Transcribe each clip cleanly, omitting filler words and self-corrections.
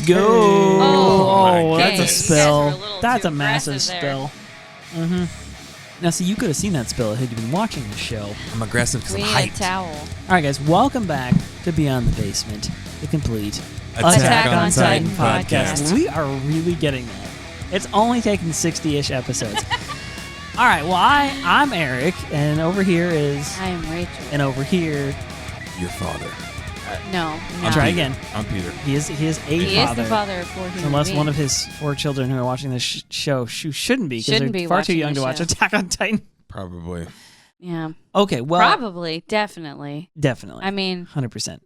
go. Oh, That's a spill. That's a too massive aggressive spill. Mm-hmm. Now, see, you could have seen that spill had you been watching the show. I'm aggressive because I'm We need a hyped. towel. All right, guys, welcome back to Beyond the Basement, the complete Attack on Titan podcast. We are really getting there. It's only taken 60-ish episodes. All right, well, I'm Eric, and over here is... I am Rachel. And over here... Your father. No. I'll try again. I'm Peter. He is a He father. is the father of 4 human Unless beings. one of his 4 children who are watching this show shouldn't be, because they're far too young to watch show. Attack on Titan. Probably. Yeah. Okay, well... Probably. Definitely. Definitely. I mean... 100%.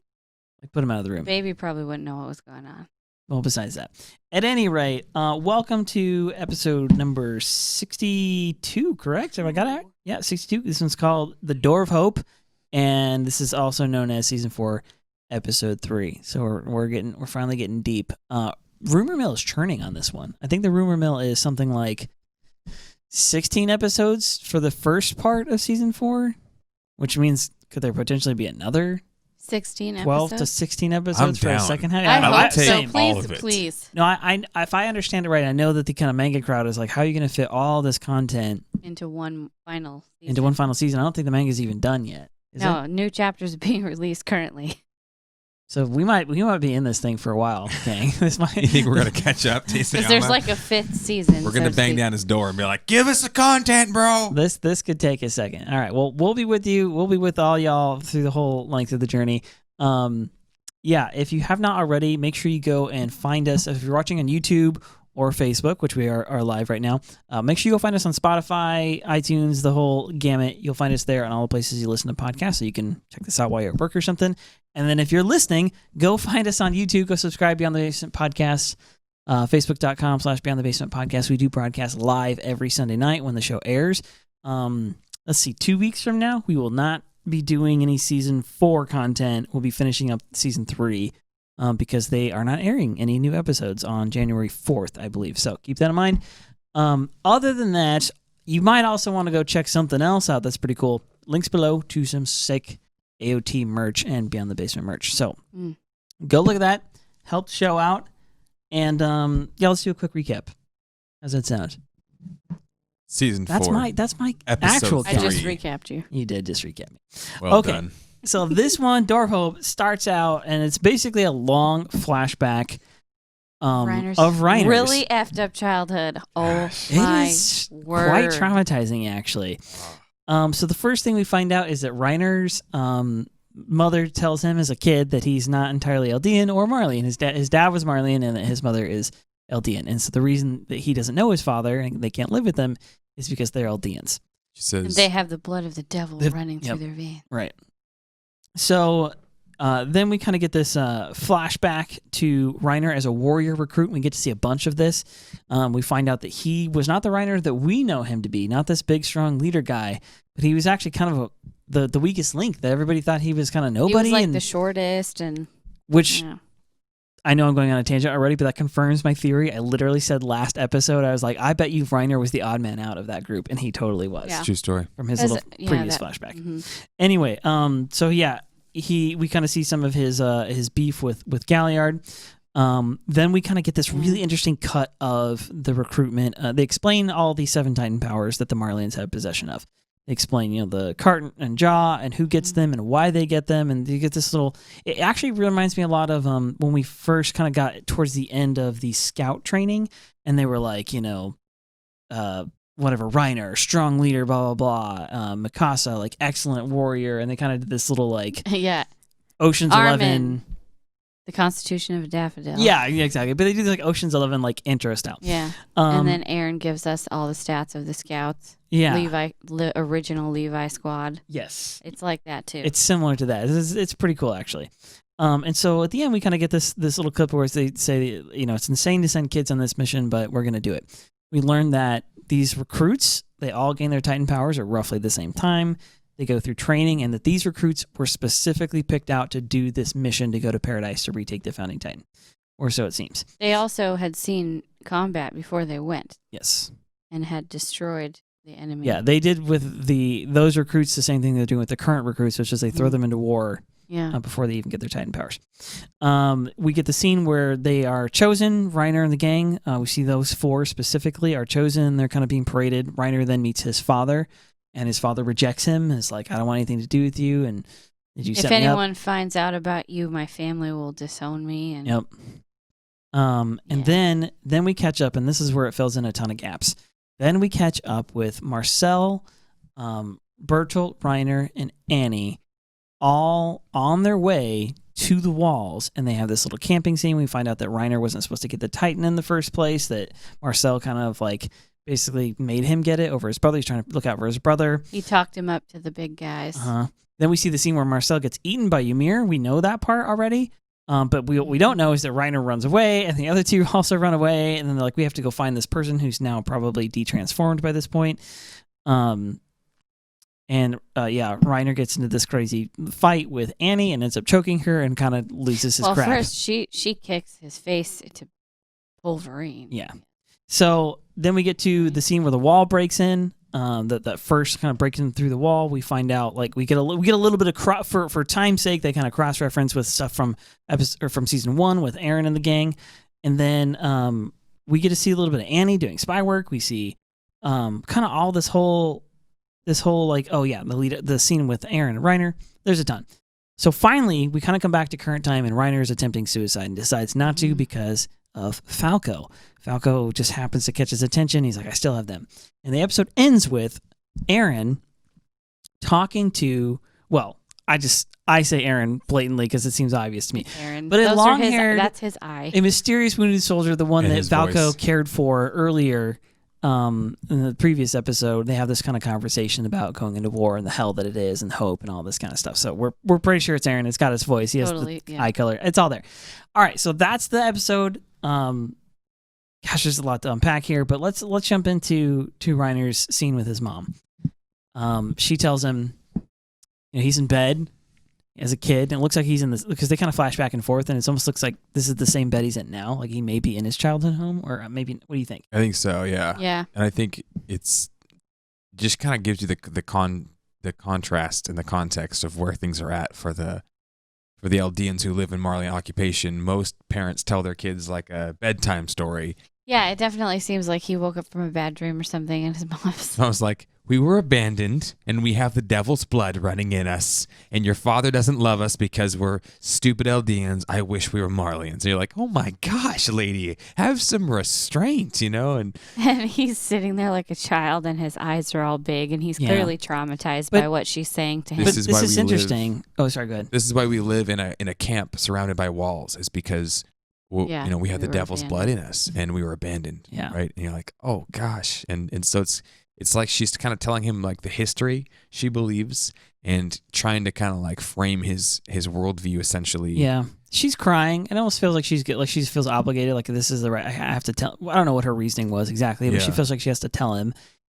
Like, put him out of the room. Baby probably wouldn't know what was going on. Well, besides that. At any rate, welcome to episode number 62, correct? Have I got it right? Yeah, 62. This one's called The Door of Hope, and this is also known as Season 4, Episode 3. So we're finally getting deep. Rumor mill is churning on this one. I think the rumor mill is something like 16 episodes for the first part of Season 4, which means could there potentially be another 16 12 episodes? to 16 episodes for a down. second half? I hope take so. all Please, of it. please. No, I if I understand it right, I know that the kind of manga crowd is like, how are you going to fit all this content Into one final season. into one final season? I don't think the manga's even done yet. Is No, it? new chapters are being released currently. So we might be in this thing for a while, gang. This might. You think we're going to catch up? Because there's like a 5th season. We're going to bang down his door and be like, give us the content, bro. This could take a second. All right. Well, we'll be with you. We'll be with all y'all through the whole length of the journey. Yeah, if you have not already, make sure you go and find us. If you're watching on YouTube or Facebook, which we are live right now, make sure you go find us on Spotify, iTunes, the whole gamut. You'll find us there on all the places you listen to podcasts, so you can check this out while you're at work or something. And then if you're listening, go find us on YouTube. Go subscribe Beyond the Basement Podcast, Facebook.com/Beyond the Basement Podcast. We do broadcast live every Sunday night when the show airs. Let's see, 2 weeks from now, we will not be doing any season 4 content. We'll be finishing up season 3 because they are not airing any new episodes on January 4th, I believe. So keep that in mind. Other than that, you might also want to go check something else out that's pretty cool. Links below to some sick AOT merch and Beyond the Basement merch. So go look at that. Help the show out. And yeah, let's do a quick recap. How's that sound? Season 4. That's my Episode actual 3. I just recapped you. You did just recap me. Well Okay. done. So this one, Door of Hope, starts out, and it's basically a long flashback of Reiner's. Really effed up childhood. Oh It my is word. quite traumatizing, actually. So the first thing we find out is that Reiner's mother tells him as a kid that he's not entirely Eldian or Marleyan. His dad was Marleyan, and that his mother is Eldian. And so the reason that he doesn't know his father and they can't live with him is because they're Eldians. She says, And they have the blood of the devil running through their veins. Right. So then we kind of get this flashback to Reiner as a warrior recruit. We get to see a bunch of this. We find out that he was not the Reiner that we know him to be, not this big, strong leader guy, but he was actually kind of the weakest link, that everybody thought he was kind of nobody. He was like the shortest. Which yeah. I know I'm going on a tangent already, but that confirms my theory. I literally said last episode, I was like, I bet you Reiner was the odd man out of that group, and he totally was. Yeah. True story. From his little previous flashback. Anyway, so yeah, we kind of see some of his beef with Galliard. Then we kind of get this really interesting cut of the recruitment. They explain all the 7 Titan powers that the Marleyans have possession of. They explain, the cart and jaw and who gets them and why they get them, and you get this little. It actually reminds me a lot of when we first kind of got towards the end of the scout training, and they were like, whatever, Reiner, strong leader, blah blah blah. Mikasa, like excellent warrior, and they kind of did this little like yeah. Ocean's Armin, 11. The Constitution of a Daffodil. Yeah, exactly. But they do like Ocean's 11 like intro style. Yeah. And then Eren gives us all the stats of the scouts. Yeah. Original Levi squad. Yes. It's like that too. It's similar to that. It's pretty cool actually. And so at the end we kind of get this little clip where they say, it's insane to send kids on this mission, but we're going to do it. We learn that these recruits, they all gain their Titan powers at roughly the same time. They go through training, and that these recruits were specifically picked out to do this mission to go to Paradis to retake the Founding Titan. Or so it seems. They also had seen combat before they went. Yes. And had destroyed the enemy. Yeah, they did with those recruits the same thing they're doing with the current recruits, which is they throw them into war Yeah. before they even get their Titan powers. We get the scene where they are chosen. Reiner and the gang. We see those 4 specifically are chosen. They're kind of being paraded. Reiner then meets his father, and his father rejects him. Is like, I don't want anything to do with you. And did you If set me up? anyone finds out about you, my family will disown me. And Yep. And then we catch up, and this is where it fills in a ton of gaps. Then we catch up with Marcel, Bertolt, Reiner, and Annie, all on their way to the walls, and they have this little camping scene. We find out that Reiner wasn't supposed to get the Titan in the first place, that Marcel kind of like basically made him get it over his brother. He's trying to look out for his brother. He talked him up to the big guys. Then we see the scene where Marcel gets eaten by Ymir. We know that part already. But what we don't know is that Reiner runs away, and the other 2 also run away, and then they're like, we have to go find this person who's now probably de-transformed by this point. Reiner gets into this crazy fight with Annie and ends up choking her and kind of loses his crap. First she kicks his face to Wolverine. Yeah. So then we get to the scene where the wall breaks in. That first kind of breaking through the wall, we find out like we get a little bit of for time's sake, they kind of cross reference with stuff from season 1 with Eren and the gang, and then we get to see a little bit of Annie doing spy work. We see kind of all this whole like, oh yeah, the scene with Eren and Reiner. There's a ton. So finally, we kind of come back to current time, and Reiner is attempting suicide and decides not to because of Falco. Falco just happens to catch his attention. He's like, I still have them. And the episode ends with Eren talking to, well, I say Eren blatantly because it seems obvious to me. Eren. But a long-haired, that's his eye. a mysterious wounded soldier, the one And that his Falco voice. cared for earlier in the previous episode. They have this kind of conversation about going into war and the hell that it is and hope and all this kind of stuff. So we're pretty sure it's Eren. It's got his voice. He has the eye color. It's all there. All right, so that's the episode. Gosh, there's a lot to unpack here, but let's jump into Reiner's scene with his mom. She tells him, he's in bed as a kid, and it looks like he's in this because they kind of flash back and forth, and it almost looks like this is the same bed he's in now. Like he may be in his childhood home, or maybe. What do you think? I think so. Yeah. Yeah. And I think it's just kind of gives you the contrast and the context of where things are at for the Eldians who live in Marleyan occupation. Most parents tell their kids like a bedtime story. Yeah, it definitely seems like he woke up from a bad dream or something, and his mom's. I was like, we were abandoned, and we have the devil's blood running in us, and your father doesn't love us because we're stupid Eldians. I wish we were Marleyans. And you're like, oh my gosh, lady, have some restraint, And he's sitting there like a child, and his eyes are all big, and he's clearly traumatized by what she's saying to him. This But is this why is we interesting. Oh, sorry, go ahead. This is why we live in a camp surrounded by walls, is because we had the devil's blood in us, and we were abandoned. Yeah. Right. And you're like, oh gosh, and so it's like she's kind of telling him like the history she believes and trying to kind of like frame his worldview essentially. Yeah, she's crying. It almost feels like she feels obligated. Like this is the right. I have to tell. I don't know what her reasoning was exactly, but she feels like she has to tell him.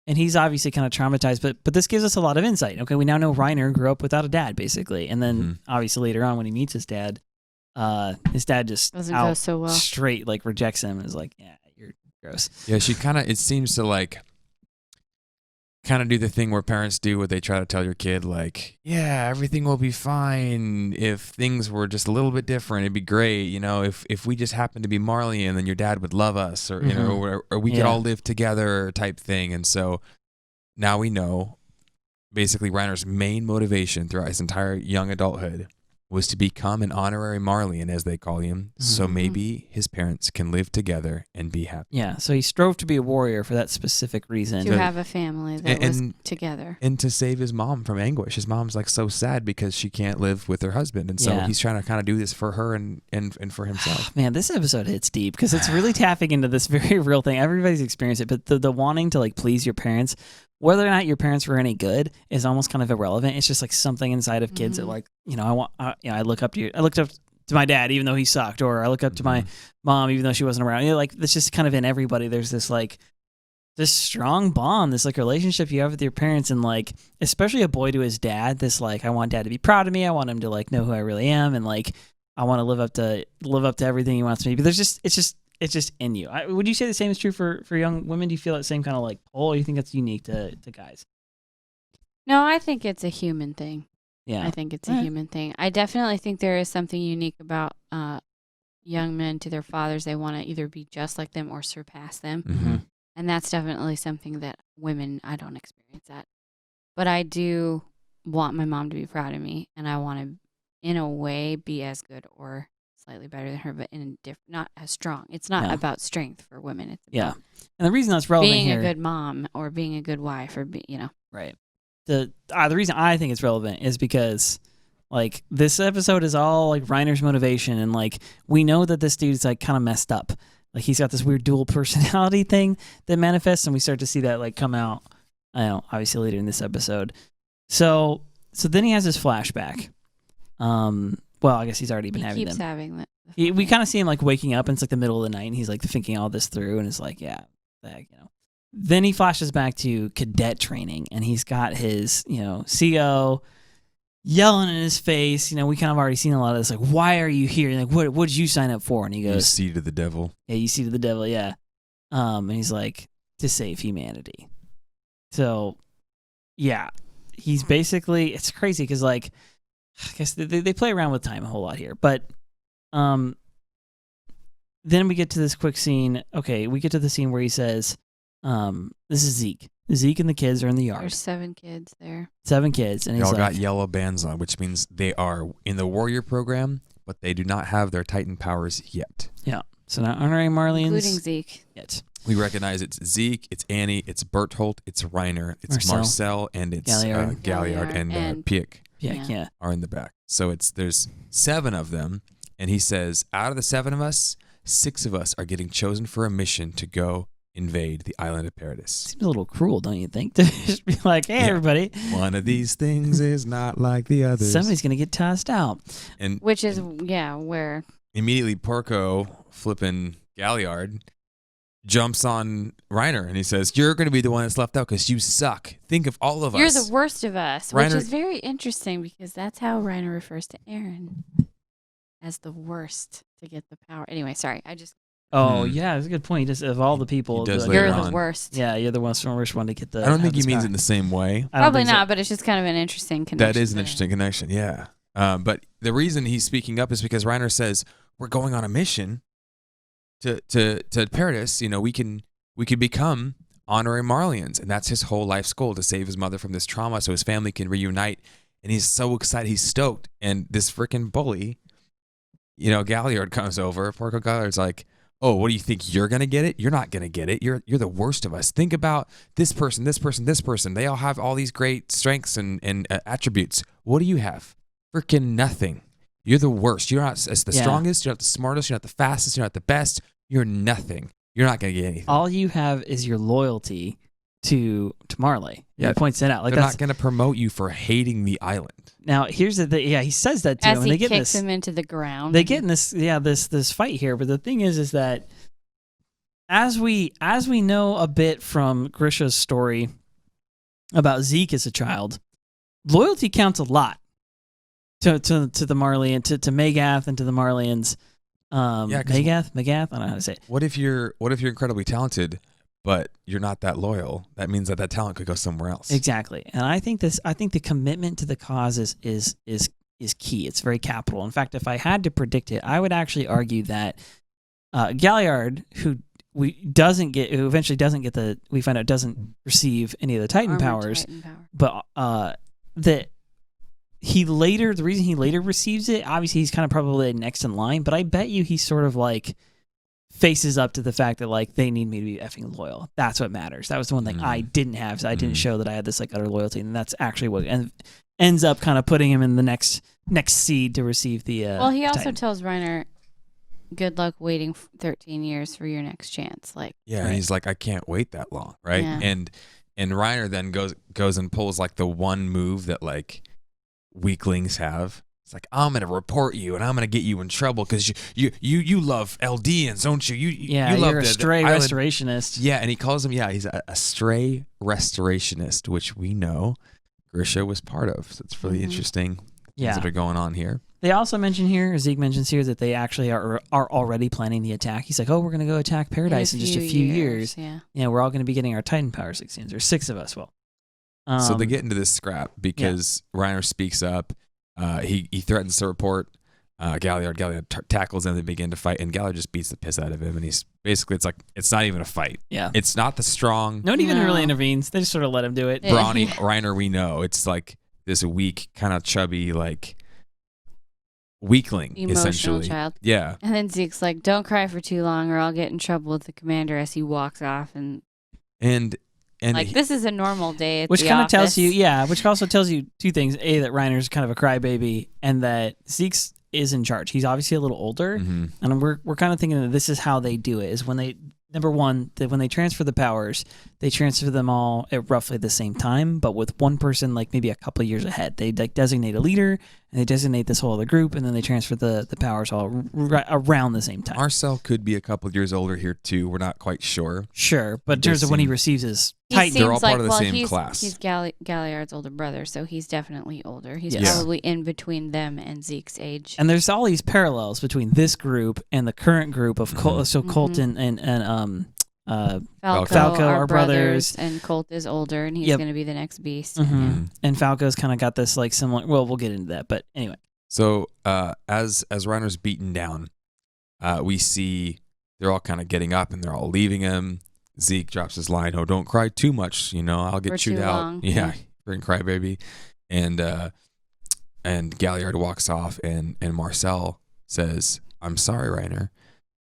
And he's obviously kind of traumatized, but this gives us a lot of insight. Okay, we now know Reiner grew up without a dad, basically, and then obviously later on when he meets his dad just doesn't go so well. Straight like rejects him and is like, yeah, you're gross. Yeah, she kind of. It seems to like kind of do the thing where parents do, where they try to tell your kid like, yeah, everything will be fine if things were just a little bit different. It'd be great, if we just happened to be Marleyan, then your dad would love us, or or we could all live together type thing. And so now we know basically Reiner's main motivation throughout his entire young adulthood was to become an honorary Marleyan, as they call him, so maybe his parents can live together and be happy. Yeah, so he strove to be a warrior for that specific reason. To have a family that was together. And to save his mom from anguish. His mom's like so sad because she can't live with her husband. And so he's trying to kind of do this for her and for himself. Man, this episode hits deep because it's really tapping into this very real thing. Everybody's experienced it, but the wanting to like please your parents, whether or not your parents were any good, is almost kind of irrelevant. It's just like something inside of kids that like, I looked up to my dad even though he sucked, or I look up to my mom even though she wasn't around. Like it's just kind of in everybody. There's this like this strong bond, this like relationship you have with your parents, and like especially a boy to his dad. This like I want dad to be proud of me. I want him to like know who I really am, and like I want to live up to everything he wants me to be. It's just in you. Would you say the same is true for young women? Do you feel that same kind of like pull, or do you think that's unique to guys? No, I think it's a human thing. Yeah. I think it's a human thing. I definitely think there is something unique about young men to their fathers. They want to either be just like them or surpass them. Mm-hmm. And that's definitely something that women, I don't experience that. But I do want my mom to be proud of me. And I want to, in a way, be as good or slightly better than her, but not as strong. It's not about strength for women. It's about and the reason that's relevant being here, a good mom or being a good wife or right. The reason I think it's relevant is because like this episode is all like Reiner's motivation, and like we know that this dude's like kind of messed up. Like he's got this weird dual personality thing that manifests, and we start to see that like come out. I know, obviously later in this episode. So then he has his flashback. Well, I guess he's already been having them. He keeps having that. We kind of see him like waking up, and it's like the middle of the night, and he's like thinking all this through, and it's like, Then he flashes back to cadet training, and he's got his, CO yelling in his face. We kind of already seen a lot of this. Like, why are you here? Like, what did you sign up for? And he goes, "You see to the devil." Yeah, you see to the devil. Yeah. And he's like, to save humanity. So, yeah, he's basically. It's crazy because like, I guess they play around with time a whole lot here, but then we get to this quick scene. Okay, we get to the scene where he says, this is Zeke. Zeke and the kids are in the yard. There's 7 kids there. 7 kids. And they he's all like, got yellow bands on, which means they are in the warrior program, but they do not have their Titan powers yet. Yeah. So not honoring Marleyeans. Including Zeke. Yet. We recognize it's Zeke, it's Annie, it's Berthold, it's Reiner, it's Marcel, and it's Galliard and Piek. Yeah. Are in the back. So there's 7 of them, and he says, out of the 7 of us, 6 of us are getting chosen for a mission to go invade the island of Paradis. Seems a little cruel, don't you think? To just be like, hey, everybody. One of these things is not like the others. Somebody's going to get tossed out. Which is, where... Immediately, Porco, flipping Galliard, jumps on Reiner, and he says, you're going to be the one that's left out because you suck. Think of all of us. You're the worst of us, Reiner, which is very interesting because that's how Reiner refers to Eren, as the worst to get the power. Anyway, sorry, I just... Oh, yeah, that's a good point. Just of all the people, you're the worst. Yeah, you're the worst one to get the... I don't think he means it in the same way. Probably not, but it's just kind of an interesting connection. That is an interesting connection, yeah. But the reason he's speaking up is because Reiner says, we're going on a mission to Paradis. We can become honorary Marleyans, and that's his whole life's goal, to save his mother from this trauma so his family can reunite. And he's so excited, he's stoked. And this freaking bully, Galliard comes over. Porco Galliard's like, oh, what do you think? You're going to get it? You're not going to get it. You're the worst of us. Think about this person, this person, this person. They all have all these great strengths and attributes. What do you have? Freaking nothing. You're the worst. You're not the strongest. You're not the smartest. You're not the fastest. You're not the best. You're nothing. You're not going to get anything. All you have is your loyalty to Marley. Yeah, he points that out. Like they're not going to promote you for hating the island. Now, here's the thing. Yeah, he says that to him. As he kicks him into the ground. They get in this fight here. But the thing is that as we know a bit from Grisha's story about Zeke as a child, loyalty counts a lot to the Marleyan, to Magath and to the Marleyans. Magath. I don't know how to say it. What if you're incredibly talented, but you're not that loyal? That means that talent could go somewhere else. Exactly. And I think the commitment to the cause is key. It's very capital. In fact, if I had to predict it, I would actually argue that Galliard, who eventually doesn't get we find out doesn't receive any of the Titan powers, but the reason he later receives it, obviously he's kind of probably next in line, but I bet you he sort of like faces up to the fact that like they need me to be effing loyal. That's what matters. That was the one thing I didn't have, so I didn't show that I had this like utter loyalty, and that's actually what ends up kind of putting him in the next seed to receive the he also Titan. tells Reiner, good luck waiting 13 years for your next chance. Like, yeah, and he's like, I can't wait that long, right? Yeah. And Reiner then goes and pulls like the one move that like weaklings have. It's like, I'm gonna report you and I'm gonna get you in trouble because you love Eldians, don't you? You love you're a stray restorationist. Yeah, and he calls him. Yeah, he's a stray restorationist, which we know Grisha was part of. So it's really interesting things that are going on here. They also mention here, Zeke mentions here, that they actually are already planning the attack. He's like, oh, we're going to go attack Paradise in just a few years. Yeah. We're all going to be getting our Titan powers, it seems. There's 6 of us. Well, So they get into this scrap because Reiner speaks up. He threatens to report Galliard. Galliard tackles him. They begin to fight, and Galliard just beats the piss out of him. And he's basically, it's not even a fight. Yeah. It's not the strong. No one even really intervenes. They just sort of let him do it. Brawny Reiner, we know. It's like this weak, kind of chubby, like weakling, emotional essentially. Child. Yeah. And then Zeke's like, "Don't cry for too long, or I'll get in trouble with the commander." As he walks off, and like this is a normal day at which the kind of office. tells you, which also tells you two things: A, that Reiner's kind of a crybaby, and that Zeke's is in charge. He's obviously a little older, and we're kind of thinking that this is how they do it: is when they when they transfer the powers, they transfer them all at roughly the same time, but with one person like maybe a couple of years ahead. They like designate a leader, and they designate this whole other group, and then they transfer the powers all around the same time. Marcel could be a couple of years older here too. We're not quite sure. Sure, but in terms of when he receives his Titan, they're all part of the same class. He's Galliard's older brother, so he's definitely older. He's Yes. probably in between them and Zeke's age. and there's all these parallels between this group and the current group of Colt. So Colt and Falco are are brothers. and Colt is older, and he's Yep. going to be the next beast. And Falco's kind of got this like similar. Well, we'll get into that, but anyway. So as Reiner's beaten down, we see they're all kind of getting up and they're all leaving him. Zeke drops his line, "Oh, don't cry too much, I'll get For chewed too out." long. Yeah, bring crybaby. And Galliard walks off, and Marcel says, "I'm sorry, Reiner."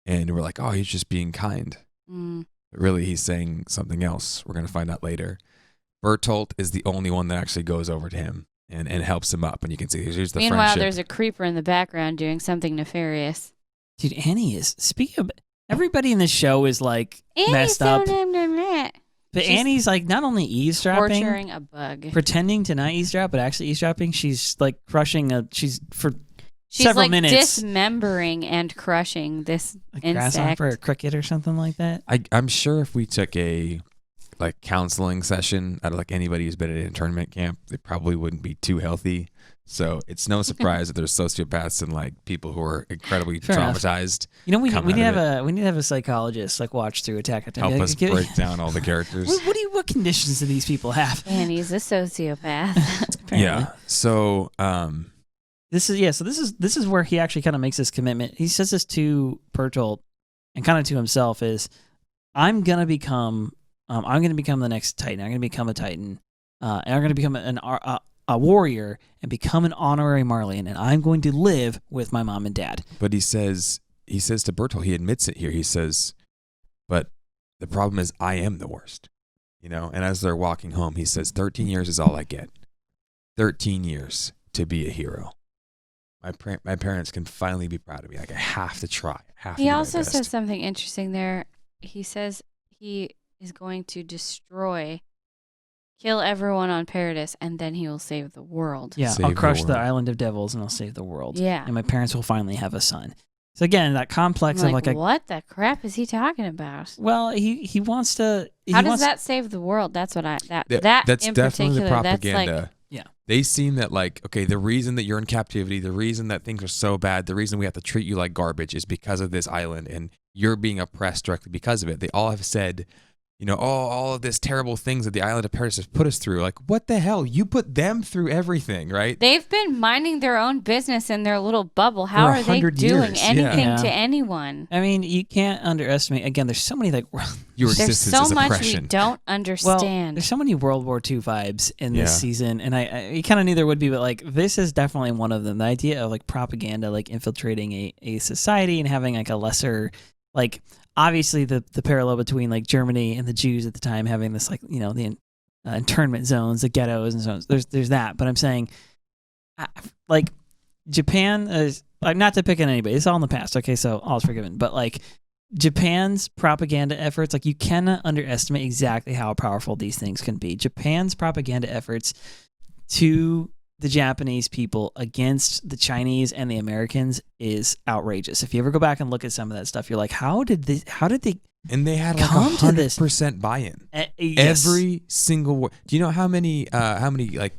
And we're like, "Oh, he's just being kind." But really, he's saying something else. We're gonna find out later. Bertolt is the only one that actually goes over to him and helps him up, and you can see here's the Meanwhile, friendship. there's a creeper in the background doing something nefarious. Dude, Annie is. Speaking of, everybody in this show is like messed up. But Annie's like not only eavesdropping, torturing a bug, pretending to not eavesdrop, but actually eavesdropping. She's like crushing She's several like minutes. dismembering and crushing this insect. Grasshopper or cricket or something like that. I'm sure if we took a like counseling session at like anybody who's been at an internment camp, they probably wouldn't be too healthy. So it's no surprise that there's sociopaths and like people who are incredibly Fair enough. traumatized. We need come to out have of we need to have a psychologist like watch through Attack on Titan. Help Like, us break down all the characters. What conditions do these people have? And he's a sociopath. Apparently. Yeah. So This is where he actually kind of makes this commitment. He says this to Bertolt and kind of to himself is, I'm gonna become the next Titan. I'm gonna become a Titan, and I'm gonna become a warrior and become an honorary Marleyan, and I'm going to live with my mom and dad. but he says to Bertolt, he admits it here. He says, but the problem is I am the worst. And as they're walking home, he says, 13 years is all I get. 13 years to be a hero. My parents can finally be proud of me. Like, I have to try. He also says something interesting there. He says he is going to kill everyone on Paradis, and then he will save the world. Yeah, Save I'll the crush the world. island of devils and I'll save the world. Yeah. And my parents will finally have a son. So again, that complex I'm of like, like a what the crap is he talking about? well, he wants to. How does that save the world? That's what That's in definitely particular, the propaganda. That's like, Yeah. They seem that like, okay, the reason that you're in captivity, the reason that things are so bad, the reason we have to treat you like garbage is because of this island, and you're being oppressed directly because of it. They all have said, all of this terrible things that the island of Paradis has put us through. Like, what the hell? You put them through everything, right? they've been minding their own business in their little bubble. How For are they 100 doing years, anything yeah. to anyone? I mean, you can't underestimate. Again, there's so many like Your There's existence so is much oppression. we don't well, understand. there's so many World War II vibes in this Yeah. season, and I kind of knew there would be, but like this is definitely one of them. The idea of like propaganda, like infiltrating a society and having like a lesser, like obviously the parallel between like Germany and the Jews at the time having this like the internment zones, the ghettos and so on. There's that, but I'm saying like Japan is like, not to pick on anybody. It's all in the past. Okay, so all's forgiven, but like. Japan's propaganda efforts, like you cannot underestimate exactly how powerful these things can be. Japan's propaganda efforts to the Japanese people against the Chinese and the Americans is outrageous. If you ever go back and look at some of that stuff, you're like, how did they And they had like come to this 100% buy-in. yes. Every single word. Do you know how many like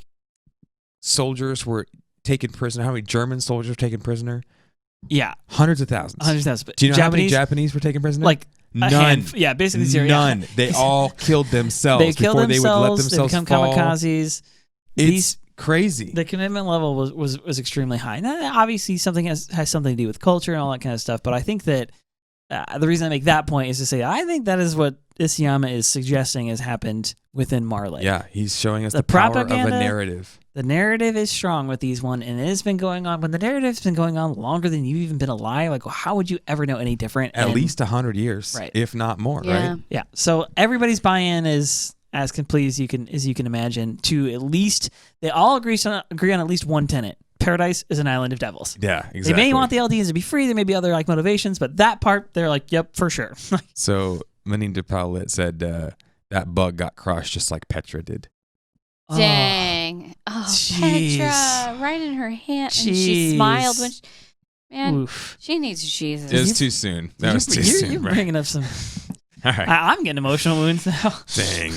soldiers were taken prisoner? How many German soldiers were taken prisoner? Yeah, Hundreds of thousands. 100,000. Do you know how many Japanese were taken prisoner? Like None. Basically zero. None. Yeah. They all killed themselves They killed before themselves. they would let themselves they become fall. kamikazes. It's crazy. The commitment level was extremely high. And that obviously something has something to do with culture and all that kind of stuff. But I think that the reason I make that point is to say I think that is what Isayama is suggesting has happened within Marley. Yeah, he's showing us The the power of propaganda- a narrative. The narrative is strong with these one, and it has been going on. When the narrative's been going on longer than you've even been alive, like how would you ever know any different? At And- least 100 years, Right. if not more, Yeah. right? Yeah. So everybody's buy-in is as complete as you can imagine. To at least they all agree on at least one tenet. Paradise is an island of devils. Yeah, exactly. They may want the LDs to be free. There may be other like motivations, but that part they're like, yep, for sure. So Meninda Paulette said that bug got crushed just like Petra did. Dang. Oh, jeez. Petra, right in her hand. And Jeez. she smiled when man, Oof. she needs Jesus. It was too soon. That was too soon. You're right? bringing up some. All right. I'm getting emotional wounds now. Dang.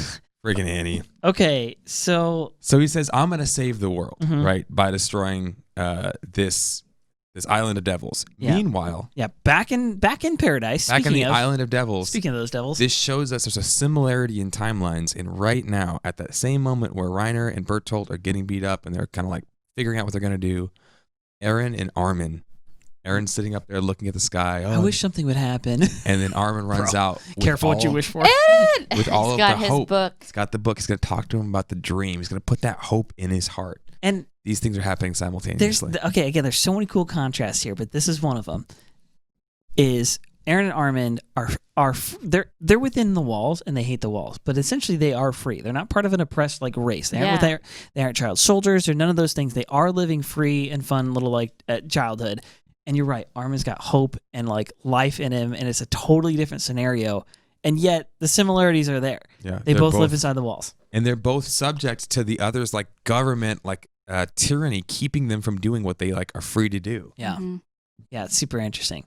Freaking Annie. Okay, so So he says, I'm going to save the world, Mhm. right? By destroying this island of devils. Yeah. Meanwhile, yeah, back in Paradise. back in speaking the of, island of devils, Speaking of those devils, this shows us there's a similarity in timelines. And right now, at that same moment where Reiner and Bertolt are getting beat up and they're kind of like figuring out what they're going to do, Eren and Armin, Eren's sitting up there looking at the sky. I wish something would happen. And then Armin runs Bro, out. with Careful what you all- wish for. Eren! With all He's of got the his hope. book. He's got the book. He's going to talk to him about the dream. He's going to put that hope in his heart. And These things are happening there's simultaneously. okay, again, there's so many cool contrasts here, but this is one of them. Is Eren and Armin are they're within the walls and they hate the walls, but essentially they are free. They're not part of an oppressed like race. They aren't child soldiers. They're none of those things. They are living free and fun little like childhood. And you're right, Armin's got hope and like life in him, and it's a totally different scenario. And yet the similarities are there. Yeah, They they're both live inside the walls. and they're both subject to the other's like government, like tyranny, keeping them from doing what they like are free to do. Yeah. Mhm. Yeah, it's super interesting.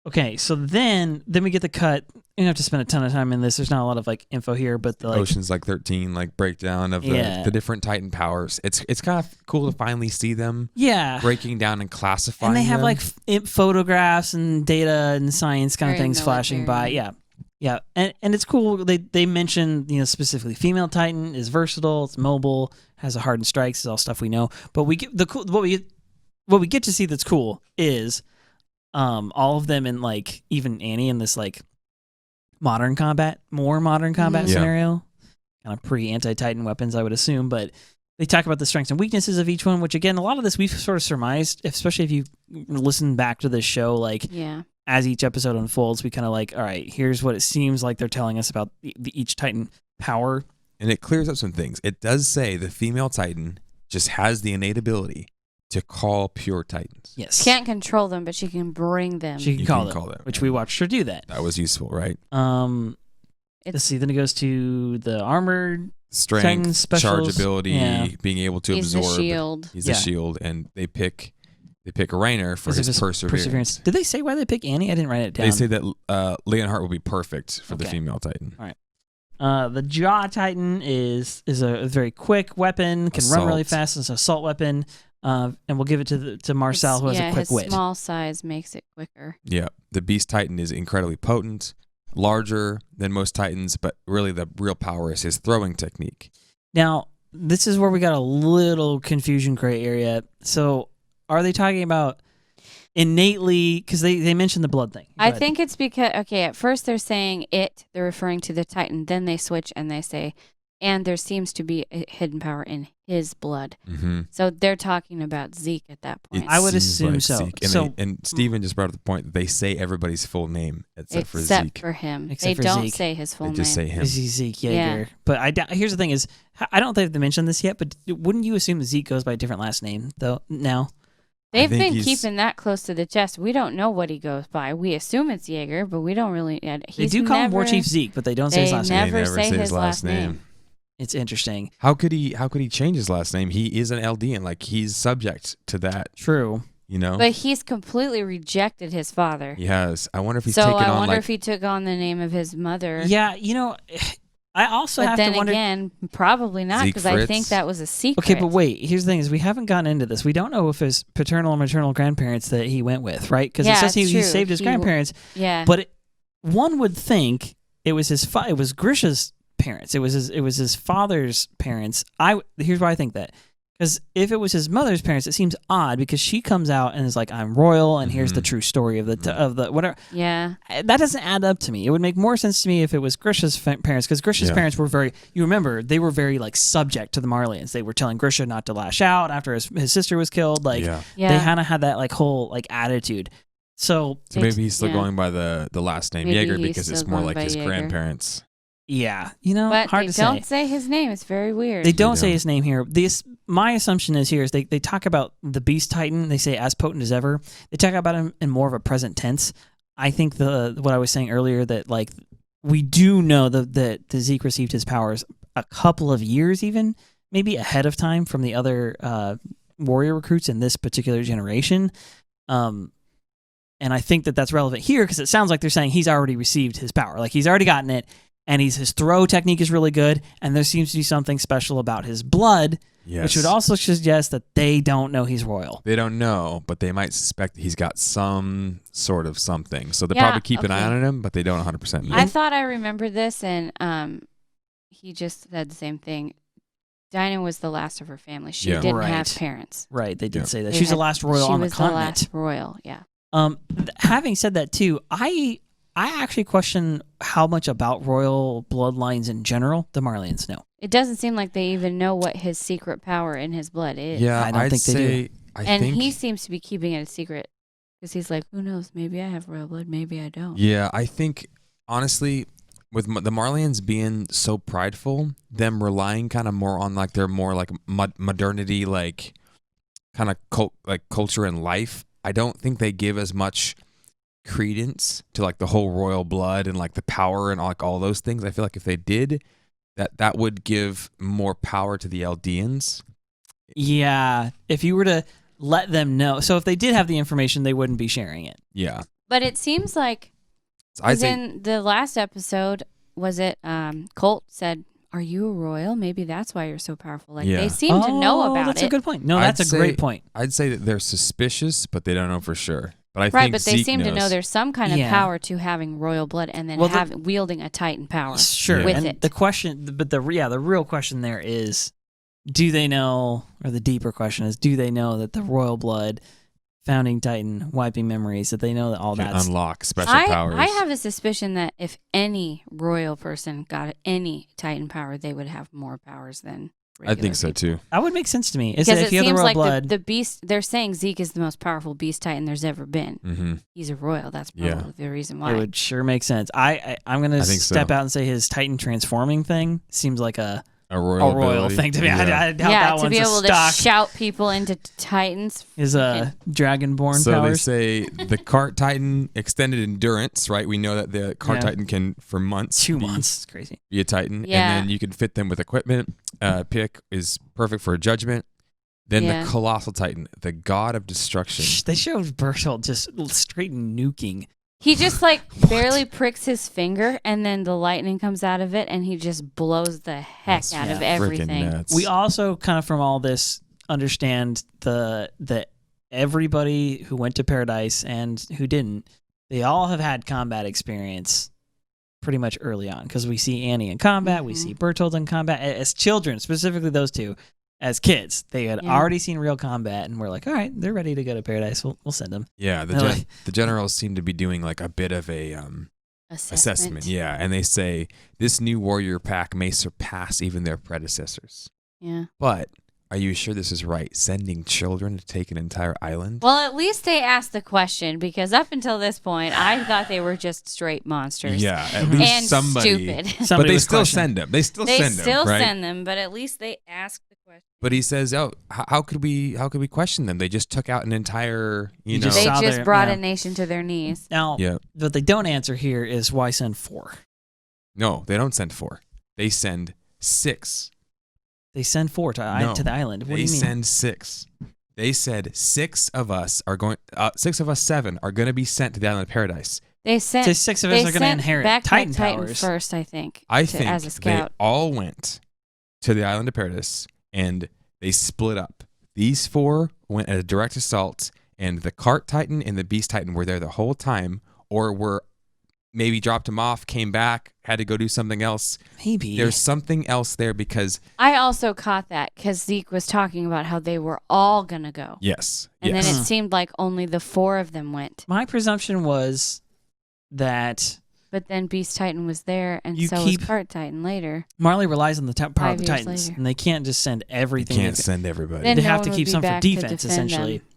Okay, so then we get the cut. You don't have to spend a ton of time in this. There's not a lot of like info here, but the like Ocean's like 13, like breakdown of the different Titan powers. It's kind of cool to finally see them yeah, breaking down and classifying. and they have them. like photographs and data and science kind of Very things flashing by. military. Yeah, and it's cool. They mention specifically female Titan is versatile, it's mobile, has a hardened strikes, is all stuff we know. But we get what we get to see that's cool is all of them in like even Annie in this like more modern combat Mhm. scenario, kind of pre-anti-Titan weapons, I would assume. But they talk about the strengths and weaknesses of each one, which again, a lot of this we've sort of surmised, especially if you listen back to this show, like Yeah. as each episode unfolds, we kind of like, all right, here's what it seems like they're telling us about each Titan power. And it clears up some things. It does say the female Titan just has the innate ability to call pure Titans. Yes. Can't control them, but she can bring them. She can You call can them, call them, which yeah. we watched her do that. That was useful, right? Let's see. Then it goes to the armored Strength, Titan specials. charge ability, Yeah. being able to He's the absorb. shield. He's Yeah. the shield, and they pick Reiner for Because his of perseverance. Did they say why they pick Annie? I didn't write it down. They say that Leonhardt will be perfect for the Okay. female Titan. The Jaw Titan is a very quick weapon, can run really Assault. fast. It's an assault weapon, and we'll give it to Marcel, who has a quick his wit. small size makes it quicker. Yeah, the Beast Titan is incredibly potent, larger than most Titans, but really the real power is his throwing technique. Now, this is where we got a little confusion gray area. So, are they talking about innately? Because they mentioned the blood thing. I but- think it's because, okay, at first they're saying it, they're referring to the Titan. Then they switch and they say, and there seems to be a hidden power in his blood. Mm-hmm. So they're talking about Zeke at that point. I would assume so. And, So- and Steven just brought up the point that they say everybody's full name except for Zeke. him. Except They for don't Zeke. say his full They name. just say him. Is he Zeke Yeager? Yeah. But here's the thing: is I don't think they've mentioned this yet. But wouldn't you assume Zeke goes by a different last name though? Now, They've think been he's- keeping that close to the chest. We don't know what he goes by. We assume it's Jaeger, but we don't really. they He's do call him War never- Chief Zeke, but they don't say his they last name. never say his last name. It's interesting. How could he change his last name? He is an LD, and like he's subject to that. True. You know, But he's completely rejected his father. he has. I wonder if he's So taken I on wonder like if he took on the name of his mother. Yeah, I also But have then to wonder. again, probably not, Zeke because I Fritz. think that was a secret. Okay, but wait. Here's the thing: is we haven't gotten into this. We don't know if his paternal or maternal grandparents that he went with, right? Because it Yeah, says he it's true. saved his He grandparents. Yeah. But one would think it was it was Grisha's parents. It was his father's parents. Here's why I think that. Because if it was his mother's parents, it seems odd because she comes out and is like, "I'm royal, and here's the true story of the whatever." Yeah, that doesn't add up to me. It would make more sense to me if it was Grisha's parents, because Grisha's parents were very. You remember they were very like subject to the Marleyans. They were telling Grisha not to lash out after his sister was killed. Like they kind of had that like whole like attitude. So maybe he's still going by the last name Maybe Jaeger he's because it's still more going like by his Jaeger. grandparents. yeah, but hard they to say. don't say his name. It's very weird. They don't They say don't. his name here. My assumption is they talk about the Beast Titan. They say as potent as ever. They talk about him in more of a present tense. I think what I was saying earlier that like we do know that Zeke received his powers a couple of years, even maybe ahead of time from the other warrior recruits in this particular generation. And I think that's relevant here because it sounds like they're saying he's already received his power, like he's already gotten it. And his throw technique is really good, and there seems to be something special about his blood, which would also suggest that they don't know he's royal. They don't know, but they might suspect he's got some sort of something. So they probably keep an eye on him, but they don't 100% know. I thought I remembered this, and he just said the same thing. Dinah was the last of her family. She didn't have parents. Right, they did say that. She's the last royal on the continent. She was the last royal, yeah. Having said that, too, I actually question how much about royal bloodlines in general the Marleyans know. It doesn't seem like they even know what his secret power in his blood is. Yeah, I don't think they do. He seems to be keeping it a secret because he's like, who knows? Maybe I have royal blood. Maybe I don't. Yeah, I think, honestly, with the Marleyans being so prideful, them relying kind of more on like their more like modernity, like kind of culture and life, I don't think they give as much credence to like the whole royal blood and like the power and like all those things. I feel like if they did, that would give more power to the Eldians. Yeah, if you were to let them know. So if they did have the information, they wouldn't be sharing it. Yeah. But it seems like, in the last episode, was it Colt said, "Are you a royal? Maybe that's why you're so powerful." Like they seem to know about that's it. a good point. No, that's a great point. I'd say that they're suspicious, but they don't know for sure. But I Right, think but they Zeke seem to know knows. there's some kind of power to having royal blood and then wielding a Titan power. Sure. With and it. The question, but the real question there is, do they know, or the deeper question is, do they know that the royal blood, founding Titan, wiping memories, that they know that all can that's unlock special powers. I have a suspicion that if any royal person got any Titan power, they would have more powers than I think so people. too. That would make sense to me. Because if it you have the seems royal like blood, the beast, they're saying Zeke is the most powerful beast Titan there's ever been. Mm-hmm. He's a royal. That's probably the reason why. it would sure make sense. I'm going to step out and say his Titan transforming thing seems like a royal thing to me. Yeah. I doubt that to be one's able a stock. to shout people into Titans. His dragonborn so powers. they say the cart Titan extended endurance, right? We know that the cart Titan can for months. 2 months. It's crazy. Be a Titan. Yeah. And then you can fit them with equipment. Pick is perfect for judgment. Then the colossal Titan, the god of destruction. They showed Bertolt just straight nuking. He just barely pricks his finger, and then the lightning comes out of it, and he just blows the heck out of everything. Nuts. We also kind of from all this understand that everybody who went to Paradis and who didn't, they all have had combat experience pretty much early on, because we see Annie in combat, we see Bertolt in combat as children, specifically those two. As kids, they had already seen real combat, and we're like, all right, they're ready to go to Paradise. We'll send them. Yeah, the generals seem to be doing like a bit of a assessment. Yeah, and they say this new warrior pack may surpass even their predecessors. Yeah. But are you sure this is right? Sending children to take an entire island? Well, at least they asked the question, because up until this point, I thought they were just straight monsters. Yeah, at least and somebody. stupid. But they still send them. They still send them, but at least they asked the question. But he says, "Oh, how could we question them? They just took out an entire, They just brought a nation to their knees." Now, what they don't answer here is why send 4. No, they don't send 4. They send 6. They send 4 to the island. What do you mean? They send 6. They said 6 of us are going. 6 of us 7 are going to be sent to the island of Paradise. They sent. So 6 of us are going to inherit Titan powers first. I think. I think as a scout. they all went to the island of Paradis and they split up. These 4 went at a direct assault, and the cart Titan and the beast Titan were there the whole time, or were maybe dropped him off, came back, had to go do something else. Maybe. There's something else there because... I also caught that because Zeke was talking about how they were all going to go. Yes. And yes. then it seemed like only the 4 of them went. My presumption was that... But then Beast Titan was there, and so was Cart Titan later. Marley relies on the power of the 5 years Titans, later. and they can't just send everything. You can't send everybody. Then they no have one to would keep be some for back to defense, defend essentially. them.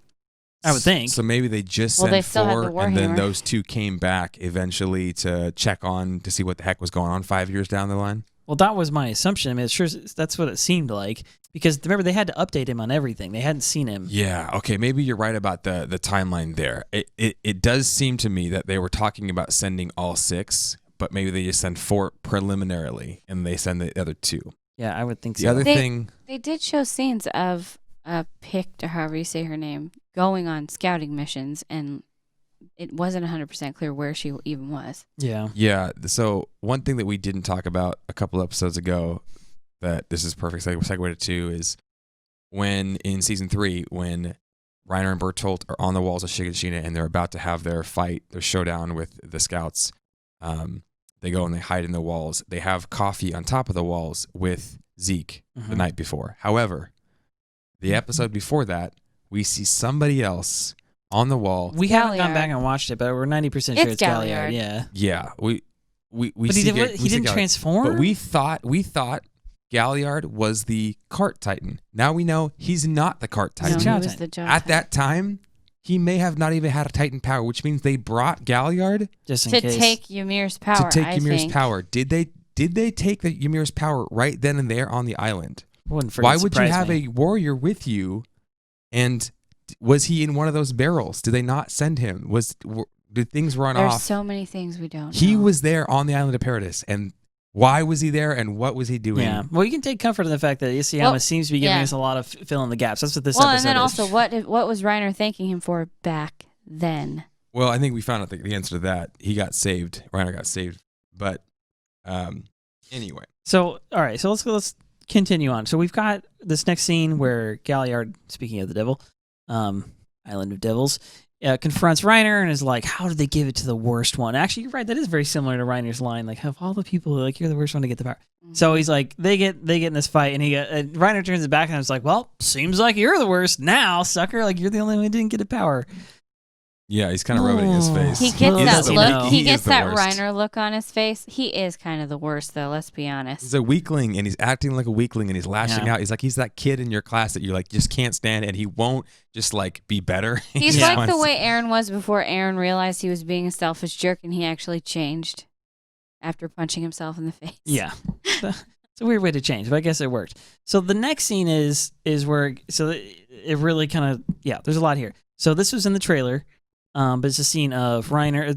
I would think. So maybe they just Well, sent they still had 4, the and then Warhammer. those 2 came back eventually to check on to see what the heck was going on 5 years down the line. Well, that was my assumption. I mean, that's what it seemed like. Because remember, they had to update him on everything. They hadn't seen him. Yeah. Okay. Maybe you're right about the timeline there. It does seem to me that they were talking about sending all 6, but maybe they just send 4 preliminarily, and they send the other 2. Yeah, I would think The so. other thing... They did show scenes of Pict, or however you say her name, going on scouting missions, and it wasn't 100% clear where she even was. Yeah. Yeah. So one thing that we didn't talk about a couple episodes ago that this is perfect segue to is when in season 3, when Reiner and Bertolt are on the walls of Shiganshina and they're about to have their fight, their showdown with the scouts, they go and they hide in the walls. They have coffee on top of the walls with Zeke the night before. However, the episode before that, we see somebody else on the wall. We haven't gone Galliard. back and watched it, but we're 90% sure it's Galliard. Galliard. Yeah. Yeah, we But see he Ga- we see didn't Galliard. transform? But we thought Galliard was the cart titan. Now we know he's not the cart No, titan. he Jaw was Titan. the Jaw At Titan. that time, he may have not even had a titan power, which means they brought Galliard Just in to case. take Ymir's power. to take I Ymir's think. power. Did they take the Ymir's power right then and there on the island? Wouldn't Why freaking would you surprise have me. a warrior with you? And was he in one of those barrels? Did they not send him? Did things run There's off? so many things we don't He know. was there on the island of Paradis, and why was he there, and what was he doing? Yeah. Well, you can take comfort in the fact that Isayama Well, seems to be giving yeah. us a lot of fill in the gaps. That's what this Well, episode and then is. also, what was Reiner thanking him for back then? Well, I think we found out the answer to that. He got saved. Reiner got saved. But anyway. So, all right. So let's continue on. So we've got this next scene where Galliard, speaking of the devil, Island of Devils, confronts Reiner and is like, "How did they give it to the worst one?" Actually, you're right. That is very similar to Reiner's line. Like, of all the people, like you're the worst one to get the power. So he's like, they get in this fight, and Reiner turns it back and is like, "Well, seems like you're the worst now, sucker. Like you're the only one who didn't get the power." Yeah, he's kind of rubbing his face. He gets He that is the look. worst. He is gets the that worst. Reiner look on his face. He is kind of the worst, though. Let's be honest. He's a weakling, and he's acting like a weakling, and he's lashing Yeah. out. He's like, he's that kid in your class that you like just can't stand, and he won't just like be better. He He's just like wants the to- way Eren was before Eren realized he was being a selfish jerk, and he actually changed after punching himself in the face. Yeah. It's a weird way to change, but I guess it worked. So the next scene is where it really kind of there's a lot here. So this was in the trailer, but it's a scene of Reiner.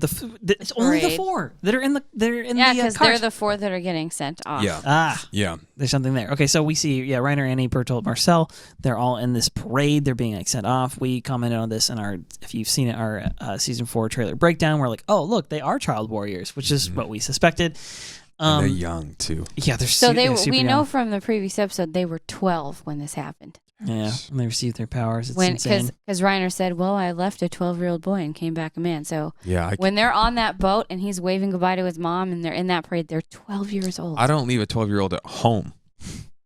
It's only the Parade. 4 that are in the Yeah, because cart. they're the 4 that are getting sent off. Yeah, yeah. There's something there. Okay, so we see Reiner, Annie, Bertolt, Marcel. They're all in this parade. They're being sent off. We commented on this in if you've seen it, our season 4 trailer breakdown. We're like, oh look, they are child warriors, which is what we suspected. And they're young too. Yeah, they're So they're super we young. know from the previous episode they were 12 when this happened. Yeah, when they received their powers. It's When insane. because Reiner said, "Well, I left a 12-year-old boy and came back a man." So Yeah, when they're on that boat and he's waving goodbye to his mom and they're in that parade, they're 12 years old I don't leave a 12-year-old at home,